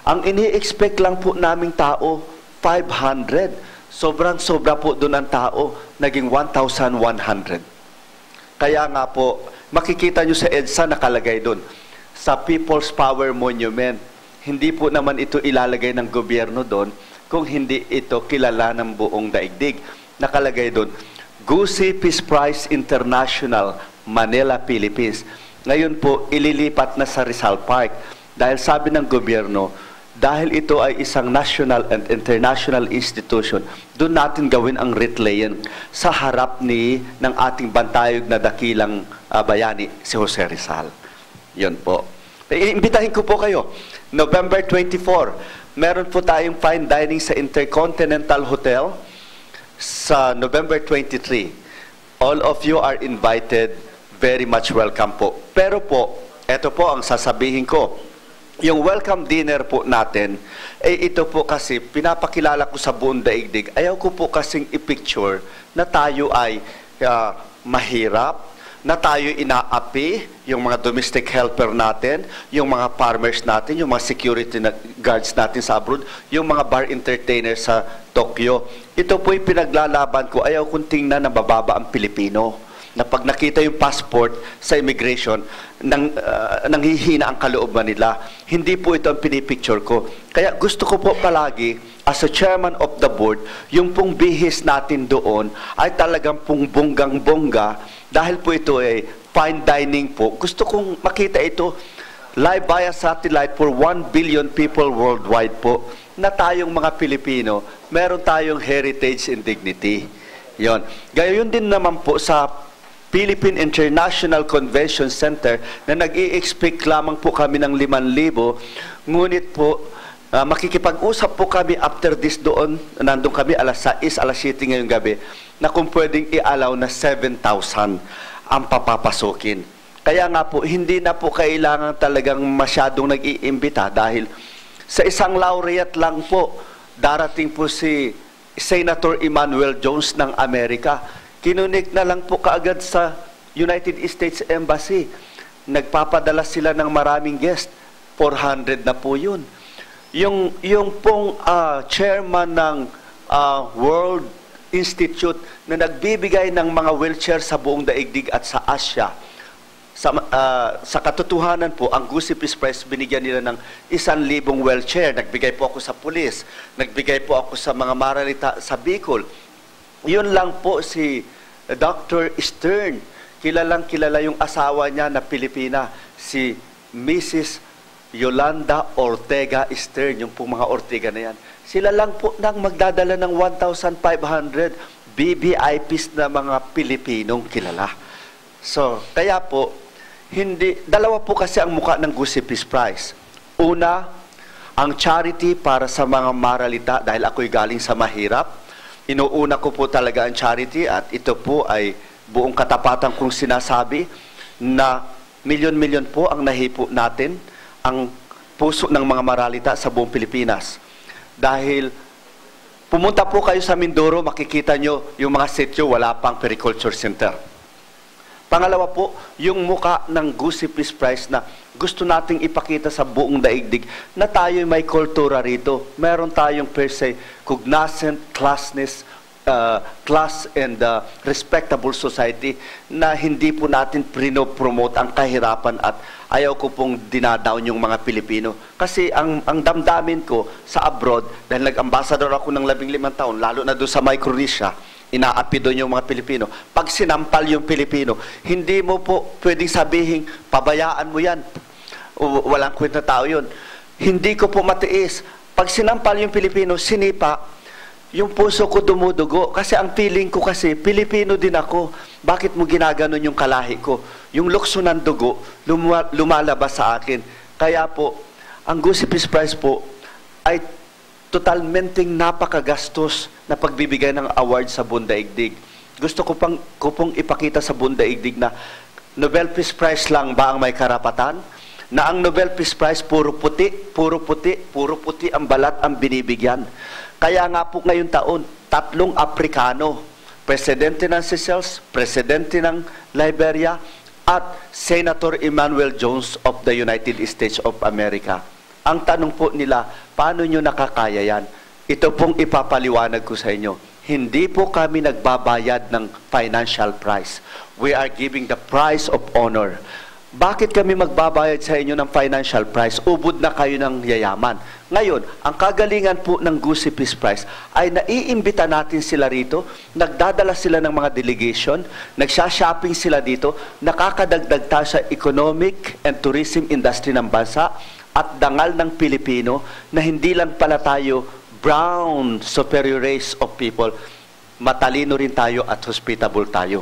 Ang ini-expect lang po naming tao, 500. Sobrang-sobra po doon ang tao, naging 1,100. Kaya nga po, makikita nyo sa EDSA nakalagay doon, sa People's Power Monument. Hindi po naman ito ilalagay ng gobyerno doon kung hindi ito kilala ng buong daigdig. Nakalagay doon, Gusi Peace Prize International, Manila, Philippines. Ngayon po, ililipat na sa Rizal Park. Dahil sabi ng gobyerno, dahil ito ay isang national and international institution, doon natin gawin ang retlayan sa harap ng ating bantayog na dakilang bayani, si Jose Rizal. Yun po. Iimbitahin ko po kayo. November 24, meron po tayong fine dining sa Intercontinental Hotel sa November 23. All of you are invited. Very much welcome po. Pero po, ito po ang sasabihin ko. Yung welcome dinner po natin, ito po kasi pinapakilala ko sa buong daigdig. Ayaw ko po kasing i-picture na tayo ay mahirap, na tayo inaapi, yung mga domestic helper natin, yung mga farmers natin, yung mga security guards natin sa abroad, yung mga bar entertainers sa Tokyo. Ito po'y pinaglalaban ko. Ayaw kong tingnan na bababa ang Pilipino. Na pag nakita yung passport sa immigration, nanghihina ang kalooban nila. Hindi po ito ang pinipicture ko. Kaya gusto ko po palagi, as a chairman of the board, yung pong bihis natin doon ay talagang pong bonggang-bongga. Dahil po ito ay fine dining po. Gusto kong makita ito live via satellite for 1 billion people worldwide po, na tayong mga Pilipino, meron tayong heritage and dignity. Yon. Gayon din naman po sa Philippine International Convention Center na nag-i-expect lamang po kami ng 5,000, ngunit po makikipag-usap po kami after this doon, nandun kami alas 6, alas 7 ngayong gabi, na kung pwedeng i-allow na 7,000 ang papapasukin. Kaya nga po, hindi na po kailangan talagang masyadong nag-iimbita dahil sa isang laureate lang po, darating po si Senator Emmanuel Jones ng Amerika. Kinunik na lang po kaagad sa United States Embassy. Nagpapadala sila ng maraming guest. 400 na po yun. Yung pong chairman ng World Institute na nagbibigay ng mga wheelchair sa buong daigdig at sa Asia. Sa katotohanan po, ang Gusi Peace Prize, binigyan nila ng 1,000 wheelchair. Nagbigay po ako sa pulis. Nagbigay po ako sa mga maralita sa Bicol. Yun lang po si Dr. Stern. Kilalang kilala yung asawa niya na Pilipina, si Mrs. Yolanda Ortega Stern, yung pong mga Ortega na yan. Sila lang po nang magdadala ng 1,500 BBIPs na mga Pilipinong kilala. So, kaya po, dalawa po kasi ang mukha ng Gusi Peace Prize. Una, ang charity para sa mga maralita, dahil ako'y galing sa mahirap. Inuuna ko po talaga ang charity at ito po ay buong katapatan kong sinasabi na milyon-milyon po ang nahipo natin, ang puso ng mga maralita sa buong Pilipinas. Dahil pumunta po kayo sa Mindoro, makikita nyo yung mga sityo, wala pang Periculture Center. Pangalawa po, yung muka ng Goosey Peace Prize na gusto nating ipakita sa buong daigdig na tayo may kultura rito. Meron tayong per se cognizant class and respectable society na hindi po natin promote ang kahirapan at ayaw ko pong dinadown yung mga Pilipino. Kasi ang damdamin ko sa abroad, dahil nag-ambassador ako ng 15 taon, lalo na doon sa Micronesia, inaapi doon yung mga Pilipino. Pag sinampal yung Pilipino, hindi mo po pwedeng sabihin, pabayaan mo yan. Walang kwenta tao yun. Hindi ko po matiis. Pag sinampal yung Pilipino, sinipa, yung puso ko dumudugo. Kasi ang feeling ko kasi, Pilipino din ako. Bakit mo ginaganon yung kalahi ko? Yung lukso ng dugo, lumalabas sa akin. Kaya po, ang Goosey Peace Prize po ay totalmenteng napakagastos na pagbibigay ng award sa buong daigdig. Gusto ko pong ipakita sa buong daigdig na Nobel Peace Prize lang ba ang may karapatan? Na ang Nobel Peace Prize puro puti ang balat ang binibigyan. Kaya nga po ngayong taon, 3 Aprikano, Presidente ng Seychelles, Presidente ng Liberia, at Senator Emmanuel Jones of the United States of America. Ang tanong po nila, paano nyo nakakaya yan? Ito pong ipapaliwanag ko sa inyo. Hindi po kami nagbabayad ng financial prize. We are giving the prize of honor. Bakit kami magbabayad sa inyo ng financial prize? Ubod na kayo ng yayaman. Ngayon, ang kagalingan po ng Goosey Peace Prize ay naiimbita natin sila rito, nagdadala sila ng mga delegation, nagsha-shopping sila dito, nakakadagdag tayo sa economic and tourism industry ng bansa, at dangal ng Pilipino na hindi lang pala tayo brown superior race of people, matalino rin tayo at hospitable tayo.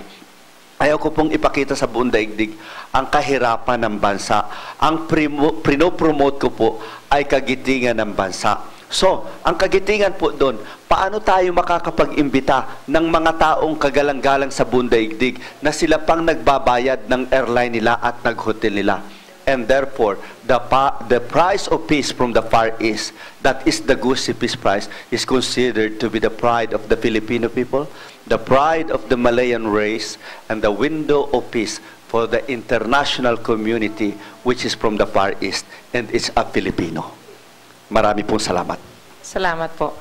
Ayaw ko pong ipakita sa buong daigdig ang kahirapan ng bansa. Ang pinopromote ko po ay kagitingan ng bansa. So, ang kagitingan po doon, paano tayo makakapag-imbita ng mga taong kagalang-galang sa buong daigdig na sila pang nagbabayad ng airline nila at nag-hotel nila? And therefore, the prize of peace from the Far East, that is the Goosey Peace Prize, is considered to be the pride of the Filipino people, the pride of the Malayan race, and the window of peace for the international community, which is from the Far East, and it's a Filipino. Marami pong salamat. Salamat po.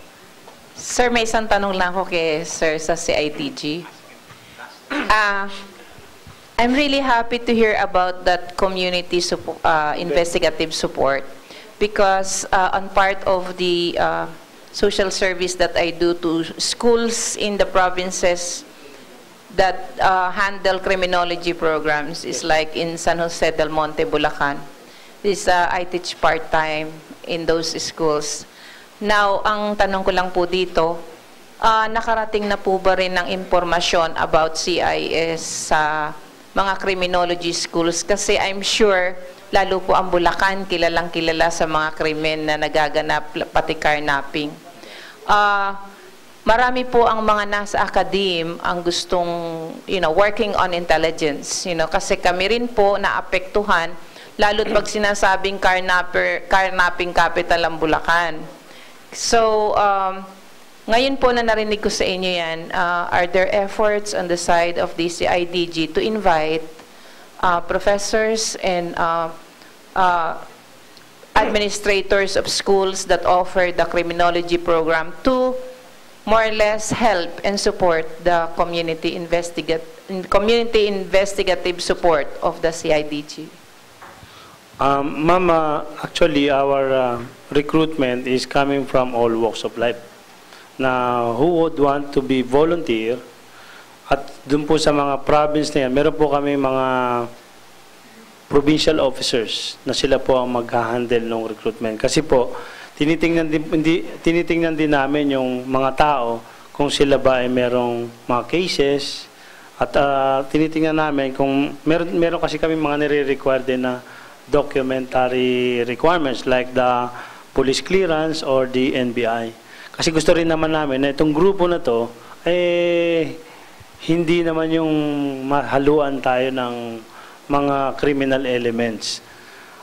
Sir, may isang tanong lang ko kay Sir sa CIDG. I'm really happy to hear about that community investigative support because on part of the social service that I do to schools in the provinces that handle criminology programs is like in San Jose del Monte, Bulacan. I teach part-time in those schools. Now, ang tanong ko lang po dito, nakarating na po ba rin ng impormasyon about CIS sa mga criminology schools? Kasi I'm sure, lalo po ang Bulacan, kilalang-kilala sa mga krimen na nagaganap, pati carnapping. Marami po ang mga nasa academe ang gustong, working on intelligence. Kasi kami rin po naapektuhan, lalo't pag sinasabing carnapping capital ang Bulacan. So, ngayon po na narinig ko sa inyo yan, are there efforts on the side of the CIDG to invite professors and administrators of schools that offer the criminology program to more or less help and support the community investigative support of the CIDG? Ma'am, actually our recruitment is coming from all walks of life. Na who would want to be volunteer at dun po sa mga province na yan, meron po kami mga provincial officers na sila po ang mag-handle ng recruitment. Kasi po, tinitingnan din namin yung mga tao kung sila ba ay merong mga cases at tinitingnan namin kung meron kasi kami mga nire-require din na documentary requirements like the police clearance or the NBI. Kasi gusto rin naman namin na itong grupo na to, hindi naman yung mahaluan tayo ng mga criminal elements.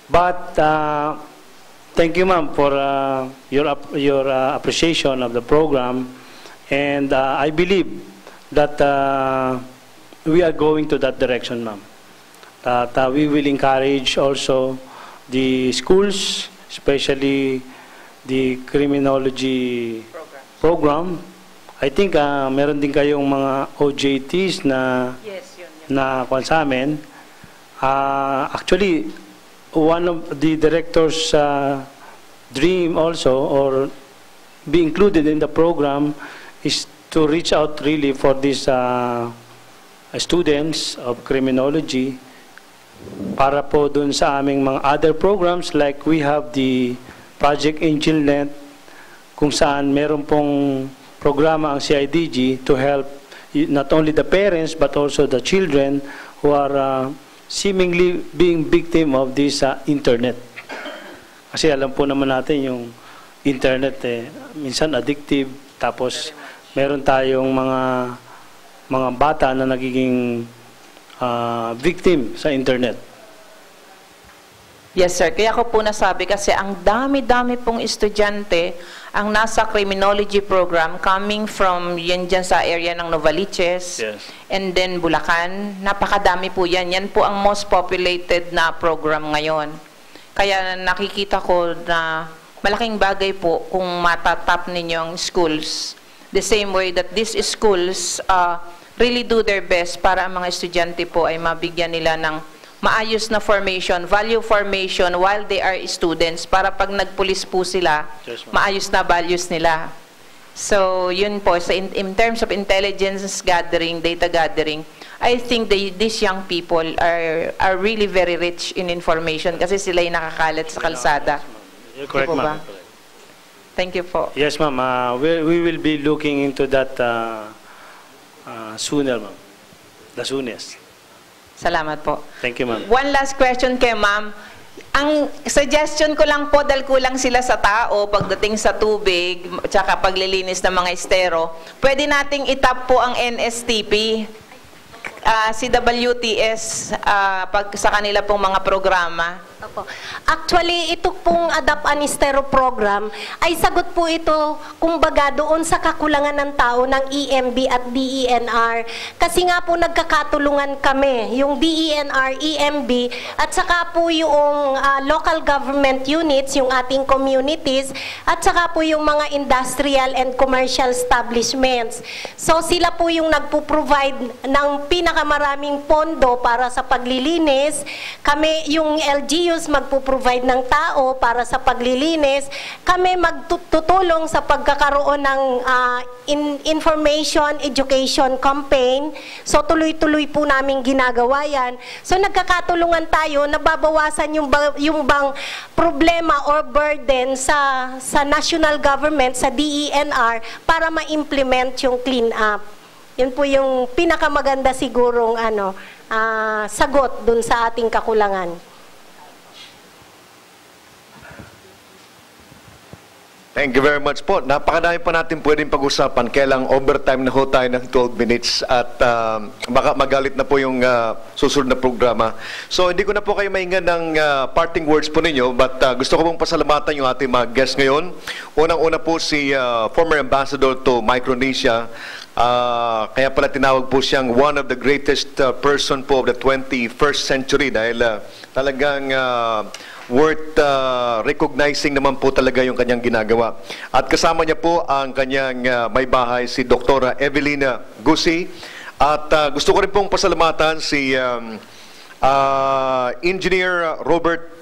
But thank you, ma'am, for your appreciation of the program, and I believe that we are going to that direction, ma'am. That we will encourage also the schools, especially the criminology program. I think meron din kayong mga OJTs na na kung sa amin. Actually, one of the director's dream also, or be included in the program, is to reach out really for these students of criminology para po dun sa aming mga other programs, like we have the Project AngelNet, kung saan meron pong programa ang CIDG to help not only the parents but also the children who are seemingly being victim of this internet. Kasi alam po naman natin yung internet minsan addictive, tapos meron tayong mga bata na nagiging victim sa internet. Yes, sir. Kaya ko po nasabi kasi ang dami-dami pong estudyante ang nasa criminology program coming from yan dyan sa area ng Novaliches, Yes. and then Bulacan. Napakadami po yan. Yan po ang most populated na program ngayon. Kaya nakikita ko na malaking bagay po kung matatap ninyo ang schools. The same way that these schools really do their best para ang mga estudyante po ay mabigyan nila ng maayos na formation, value formation while they are students, para pag nagpulis po sila, Yes, ma'am. maayos na values nila. So, yun po, in terms of intelligence gathering, data gathering, I think these young people are really very rich in information kasi sila yung nakakalat sa kalsada. You're correct, Di po ba? ma'am. Thank you po. Yes, ma'am. We will be looking into that sooner, ma'am. The soonest. Salamat po. Thank you, ma'am. One last question kay ma'am. Ang suggestion ko lang po, dahil kulang sila sa tao pagdating sa tubig, tsaka paglilinis ng mga estero, pwede nating itap po ang NSTP, CWTS, pag sa kanila pong mga programa. Opo. Actually, ito pong Adapt Anistero program ay sagot po ito kumbaga doon sa kakulangan ng tao ng EMB at DENR. Kasi nga po nagkakatulungan kami, yung DENR, EMB, at saka po yung local government units, yung ating communities, at saka po yung mga industrial and commercial establishments. So sila po yung nagpo-provide ng pinakamaraming pondo para sa paglilinis. Kami, yung LGU, magpo-provide ng tao para sa paglilinis. Kami magtutulong sa pagkakaroon ng information, education campaign. So tuloy-tuloy po namin ginagawa yan. So nagkakatulungan tayo, nababawasan yung bang problema or burden sa national government, sa DENR, para ma-implement yung clean up. Yun po yung pinakamaganda sigurong sagot dun sa ating kakulangan. Thank you very much po. Napakadami pa natin pwedeng pag-usapan. Kailang overtime na ho tayo ng 12 minutes at baka magalit na po yung susunod na programa. So hindi ko na po kayo maingan ng parting words po ninyo, but gusto ko pong pasalamatan yung ating mga guests ngayon. Unang-una po si former ambassador to Micronesia. Kaya pala tinawag po siyang one of the greatest person po of the 21st century dahil talagang worth recognizing naman po talaga yung kanyang ginagawa. At kasama niya po ang kanyang may bahay, si Dr. Evelina Gusi. At gusto ko rin pong pasalamatan si Engineer Robert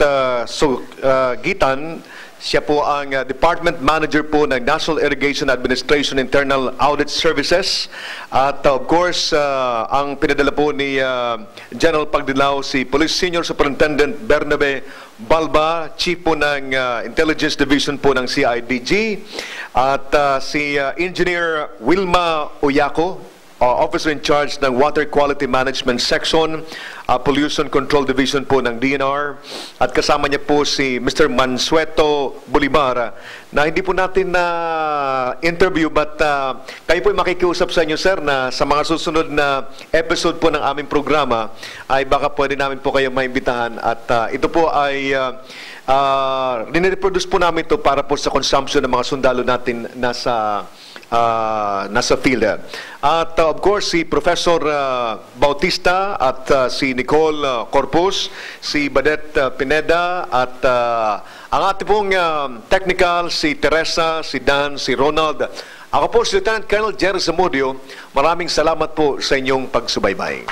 Gitan. Siya po ang Department Manager po ng National Irrigation Administration Internal Audit Services. At of course, ang pinadala po ni General Pagdilaw, si Police Senior Superintendent Bernabe Balba, Chief po ng Intelligence Division po ng CIDG. At si Engineer Wilma Uyako, Officer in charge ng Water Quality Management Section, Pollution Control Division po ng DNR, at kasama niya po si Mr. Mansueto Bolivar, na hindi po natin na interview, but kayo po makikiusap sa inyo, sir, na sa mga susunod na episode po ng aming programa ay baka pwede namin po kayo maimbitahan, at ito po ay nire-produce po namin ito para po sa consumption ng mga sundalo natin nasa field. At of course, si Professor Bautista at si Nicole Corpus, si Badet Pineda, at ang ating pong technical, si Teresa, si Dan, si Ronald. Ako po si Lieutenant Colonel Jerry Zamudio. Maraming salamat po sa inyong pagsubaybay.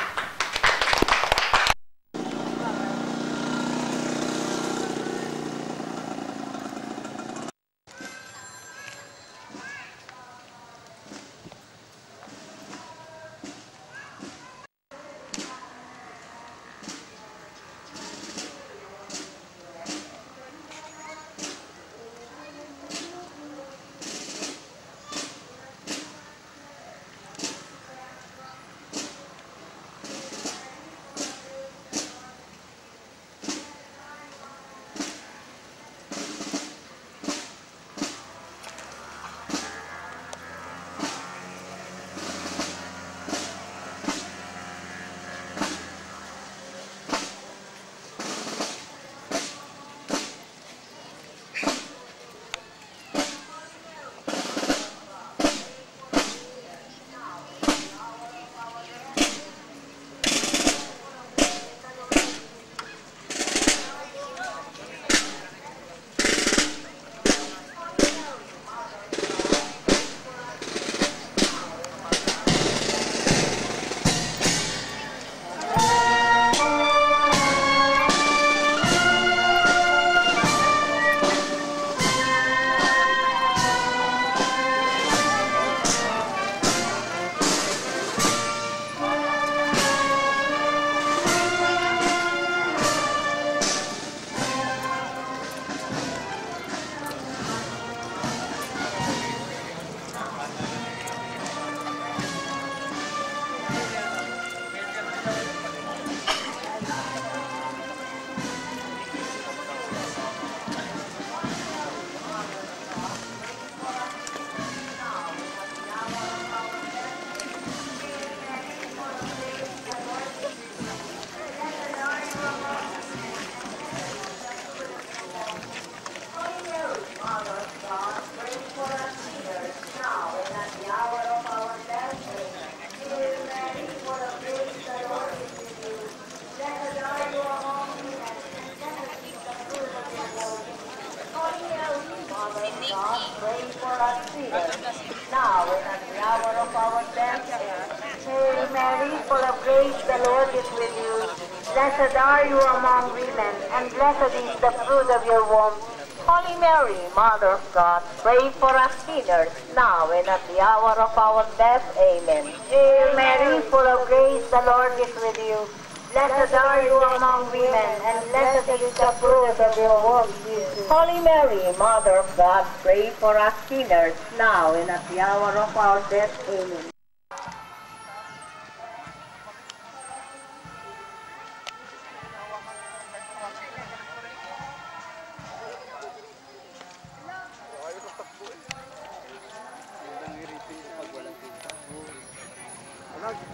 Blessed are you among women, and blessed is the fruit of your womb. Holy Mary, Mother of God, pray for us sinners, now and at the hour of our death. Amen. Hail Mary, full of grace, the Lord is with you. Blessed are you among women, and blessed is the fruit of your womb, Jesus. Holy Mary, Mother of God, pray for us sinners, now and at the hour of our death. Amen.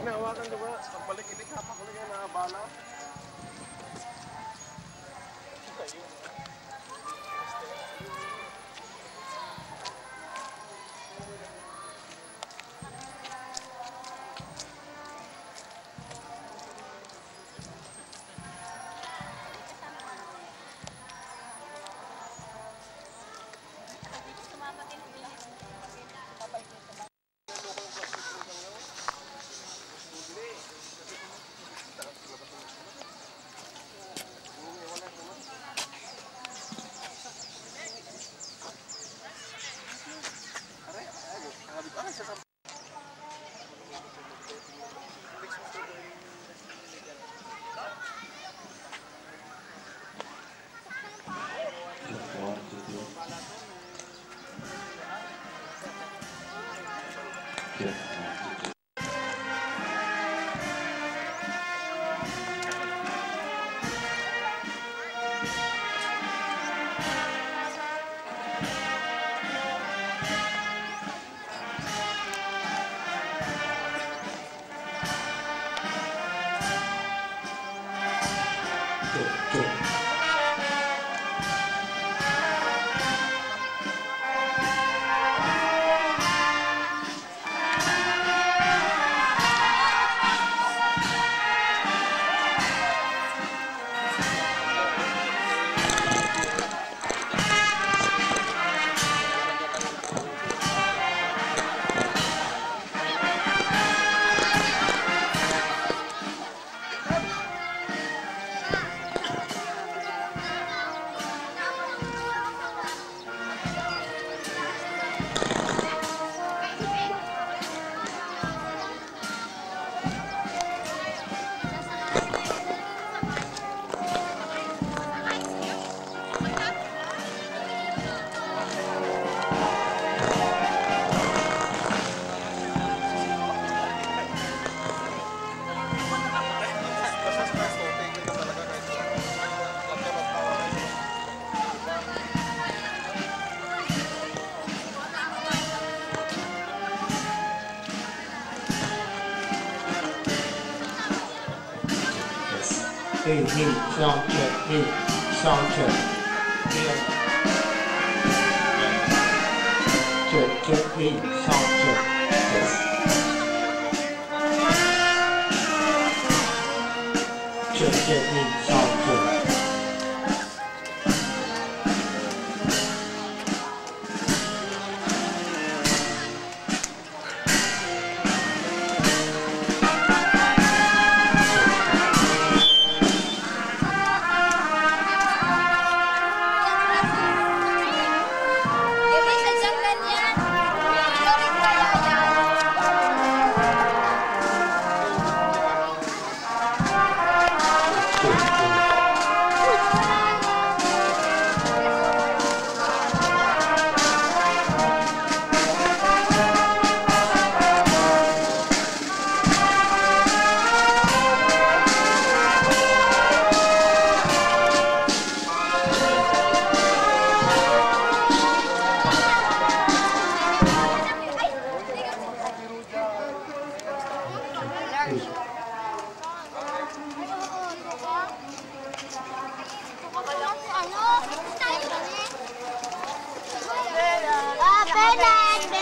Hinahawakan ko ba? Pagbalik, hindi ka pa ko lang na bala. Hey, sound check. Hey, sound check. Check. Hey, sound check. Check. Hey, sound check.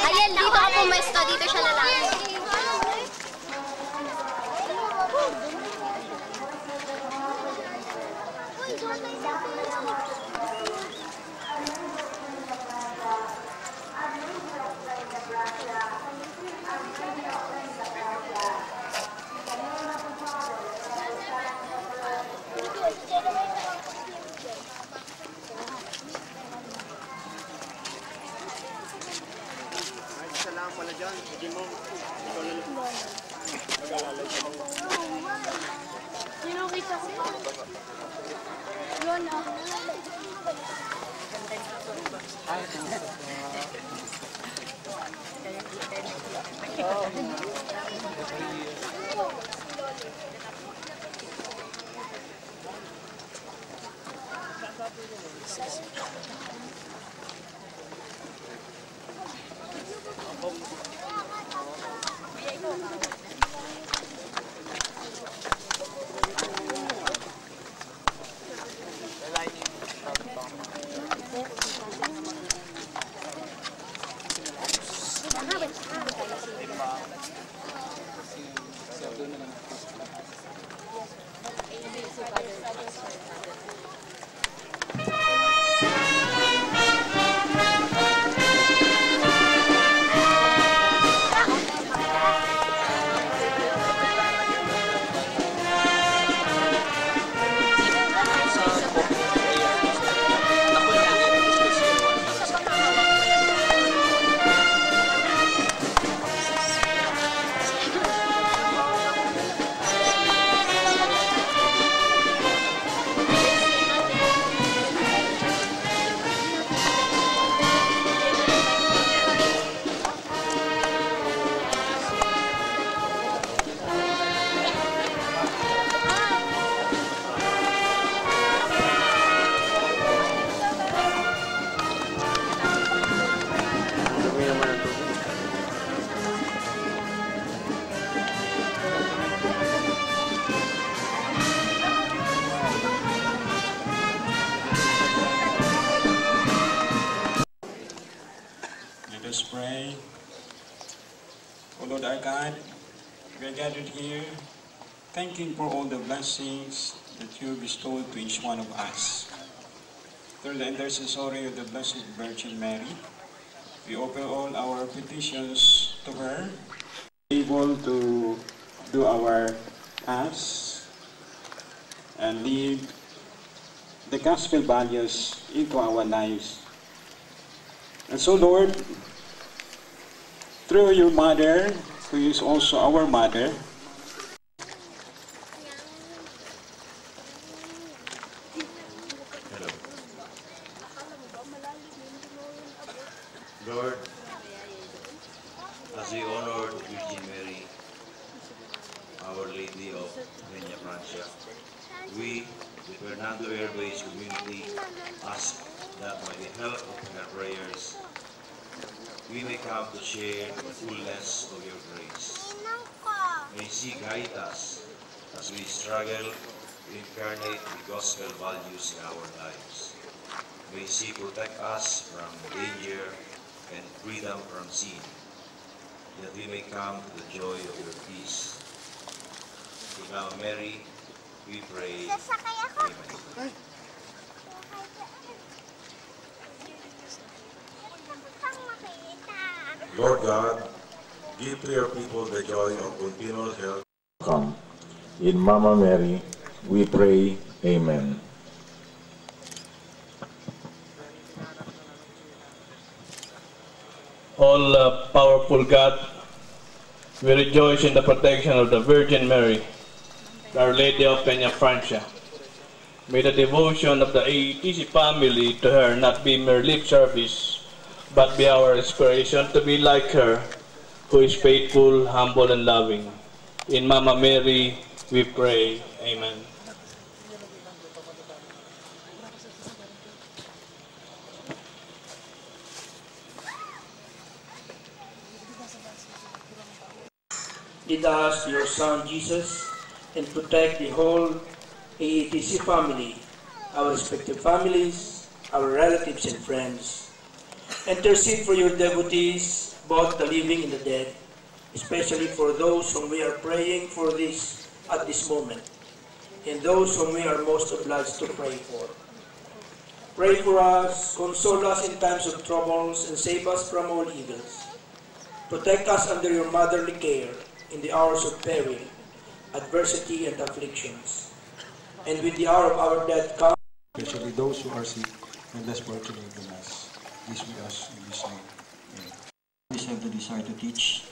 Ayan, dito ka pumesto. Dito siya lalaki. Lining are gathered here, thanking for all the blessings that you bestowed to each one of us. Through the intercessory of the Blessed Virgin Mary, we offer all our petitions to her, able to do our tasks and live the gospel values into our lives. And so, Lord, through your mother, who is also our mother, Lord, as we honored Virgin Mary, Our Lady of Peña Francia, we, the Fernando Airways community, ask that by the help of her prayers, we may come to share the fullness of your grace. May she guide us as we struggle to incarnate the gospel values in our lives. May she protect us from danger and freedom from sin, that we may come to the joy of your peace. In Mama Mary, we pray. Amen. Lord God, give to your people the joy of continual health. Come. In Mama Mary, we pray. Amen. All-powerful God, we rejoice in the protection of the Virgin Mary, Our Lady of Peña Francia. May the devotion of the AETC family to her not be mere lip service, but be our inspiration to be like her, who is faithful, humble, and loving. In Mama Mary, we pray. Amen. Lead us to your Son Jesus and protect the whole AETC family, our respective families, our relatives and friends. Intercede for your devotees, both the living and the dead, especially for those whom we are praying for this at this moment, and those whom we are most obliged to pray for. Pray for us, console us in times of troubles, and save us from all evils. Protect us under your motherly care in the hours of peril, adversity, and afflictions. And with the hour of our death come, especially those who are sick and less fortunate than us. This we ask in this name. Always have the desire to teach,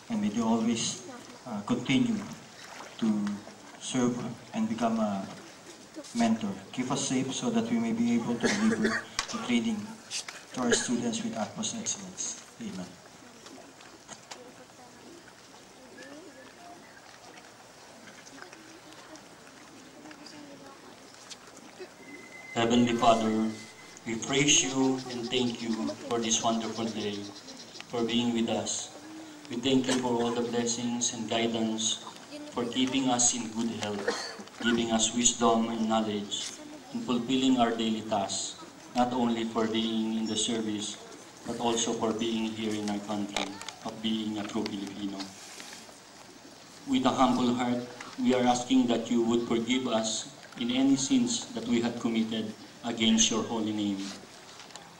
and may they always continue to serve and become a mentor. Keep us safe so that we may be able to deliver the training to our students with utmost excellence. Amen. Heavenly Father, we praise you and thank you for this wonderful day, for being with us. We thank you for all the blessings and guidance, for keeping us in good health, giving us wisdom and knowledge, and fulfilling our daily tasks, not only for being in the service, but also for being here in our country, of being a true Filipino. With a humble heart, we are asking that you would forgive us in any sins that we had committed against your holy name.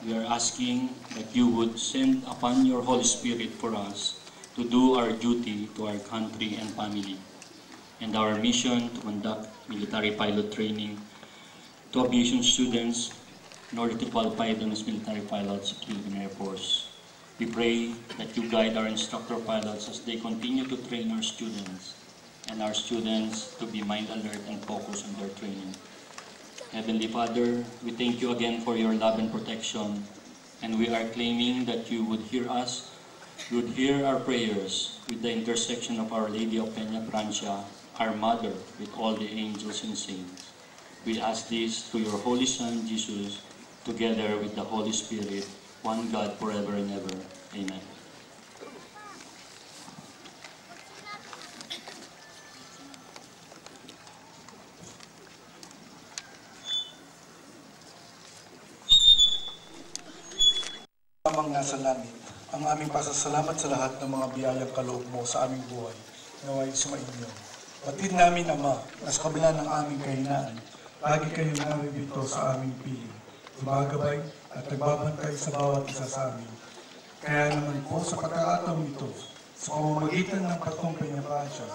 We are asking that you would send upon your Holy Spirit for us to do our duty to our country and family, and our mission to conduct military pilot training to aviation students in order to qualify them as military pilots of the Philippine Air Force. We pray that you guide our instructor pilots as they continue to train our students, and our students to be mind alert and focused on their training. Heavenly Father, we thank you again for your love and protection, and we are claiming that you would hear us, you would hear our prayers with the intercession of Our Lady of Peña Francia, our Mother, with all the angels and saints. We ask this through your Holy Son, Jesus, together with the Holy Spirit, one God forever and ever. Amen. Amang nasa langit, ang aming pasasalamat sa lahat ng mga biyayang kaloob mo sa aming buhay. Naway sumainyo. Batid namin, Ama, na sa kabila ng aming kahinaan, lagi kayong namibito sa aming piling, gumagabay at nagbabantay sa bawat isa sa amin. Kaya naman po sa pagkakataong ito, sa pamamagitan ng Patong Peña Francia,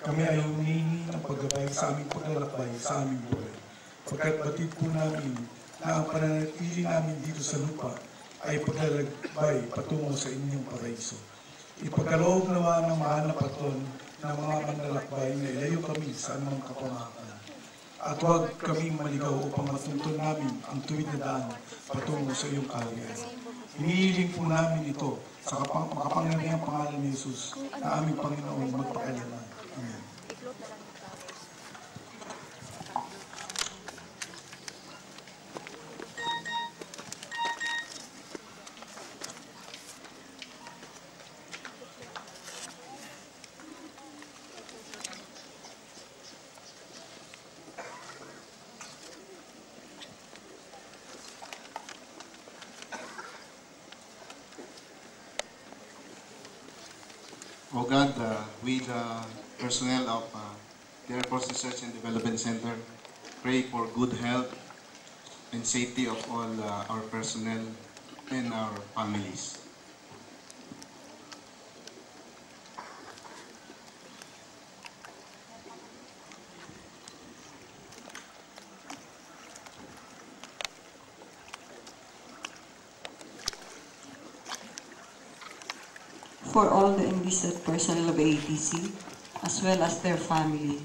kami ay humihingi ng paggabay sa aming paglalakbay sa aming buhay. Pagkat batid po namin na ang pananatili namin dito sa lupa ay paglalakbay patungo sa inyong paraiso. Ipagkaloob nawa ng mahal na patron ng mga manlalakbay na ilayo kami sa anumang kapamakan. At huwag kaming maligaw upang matuntun namin ang tuwid na daan patungo sa iyong kaharian. Hinihiling po namin ito sa makapangyarihang pangalan ni Jesus na aming Panginoon magpakailanman. Amen. O God, we the personnel of the Air Force Research and Development Center pray for good health and safety of all our personnel and our families. For all the enlisted personnel of AATC, as well as their family,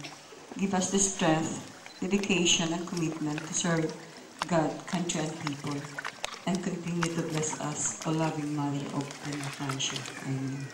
give us the strength, dedication, and commitment to serve God, country, and people, and continue to bless us, O loving Mother of Peña Francia. Amen.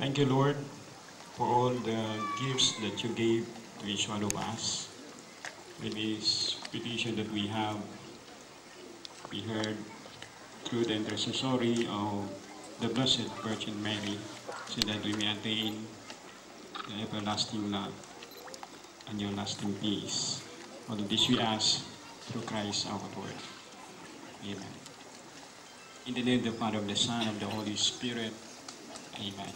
Thank you, Lord, for all the gifts that you gave to each one of us. With this petition that we have, we heard through the intercessory of the Blessed Virgin Mary, so that we may attain the everlasting love and your lasting peace. All of this we ask through Christ our Lord. Amen. In the name of the Father, of the Son, of the Holy Spirit. Amen.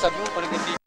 Sabi mo,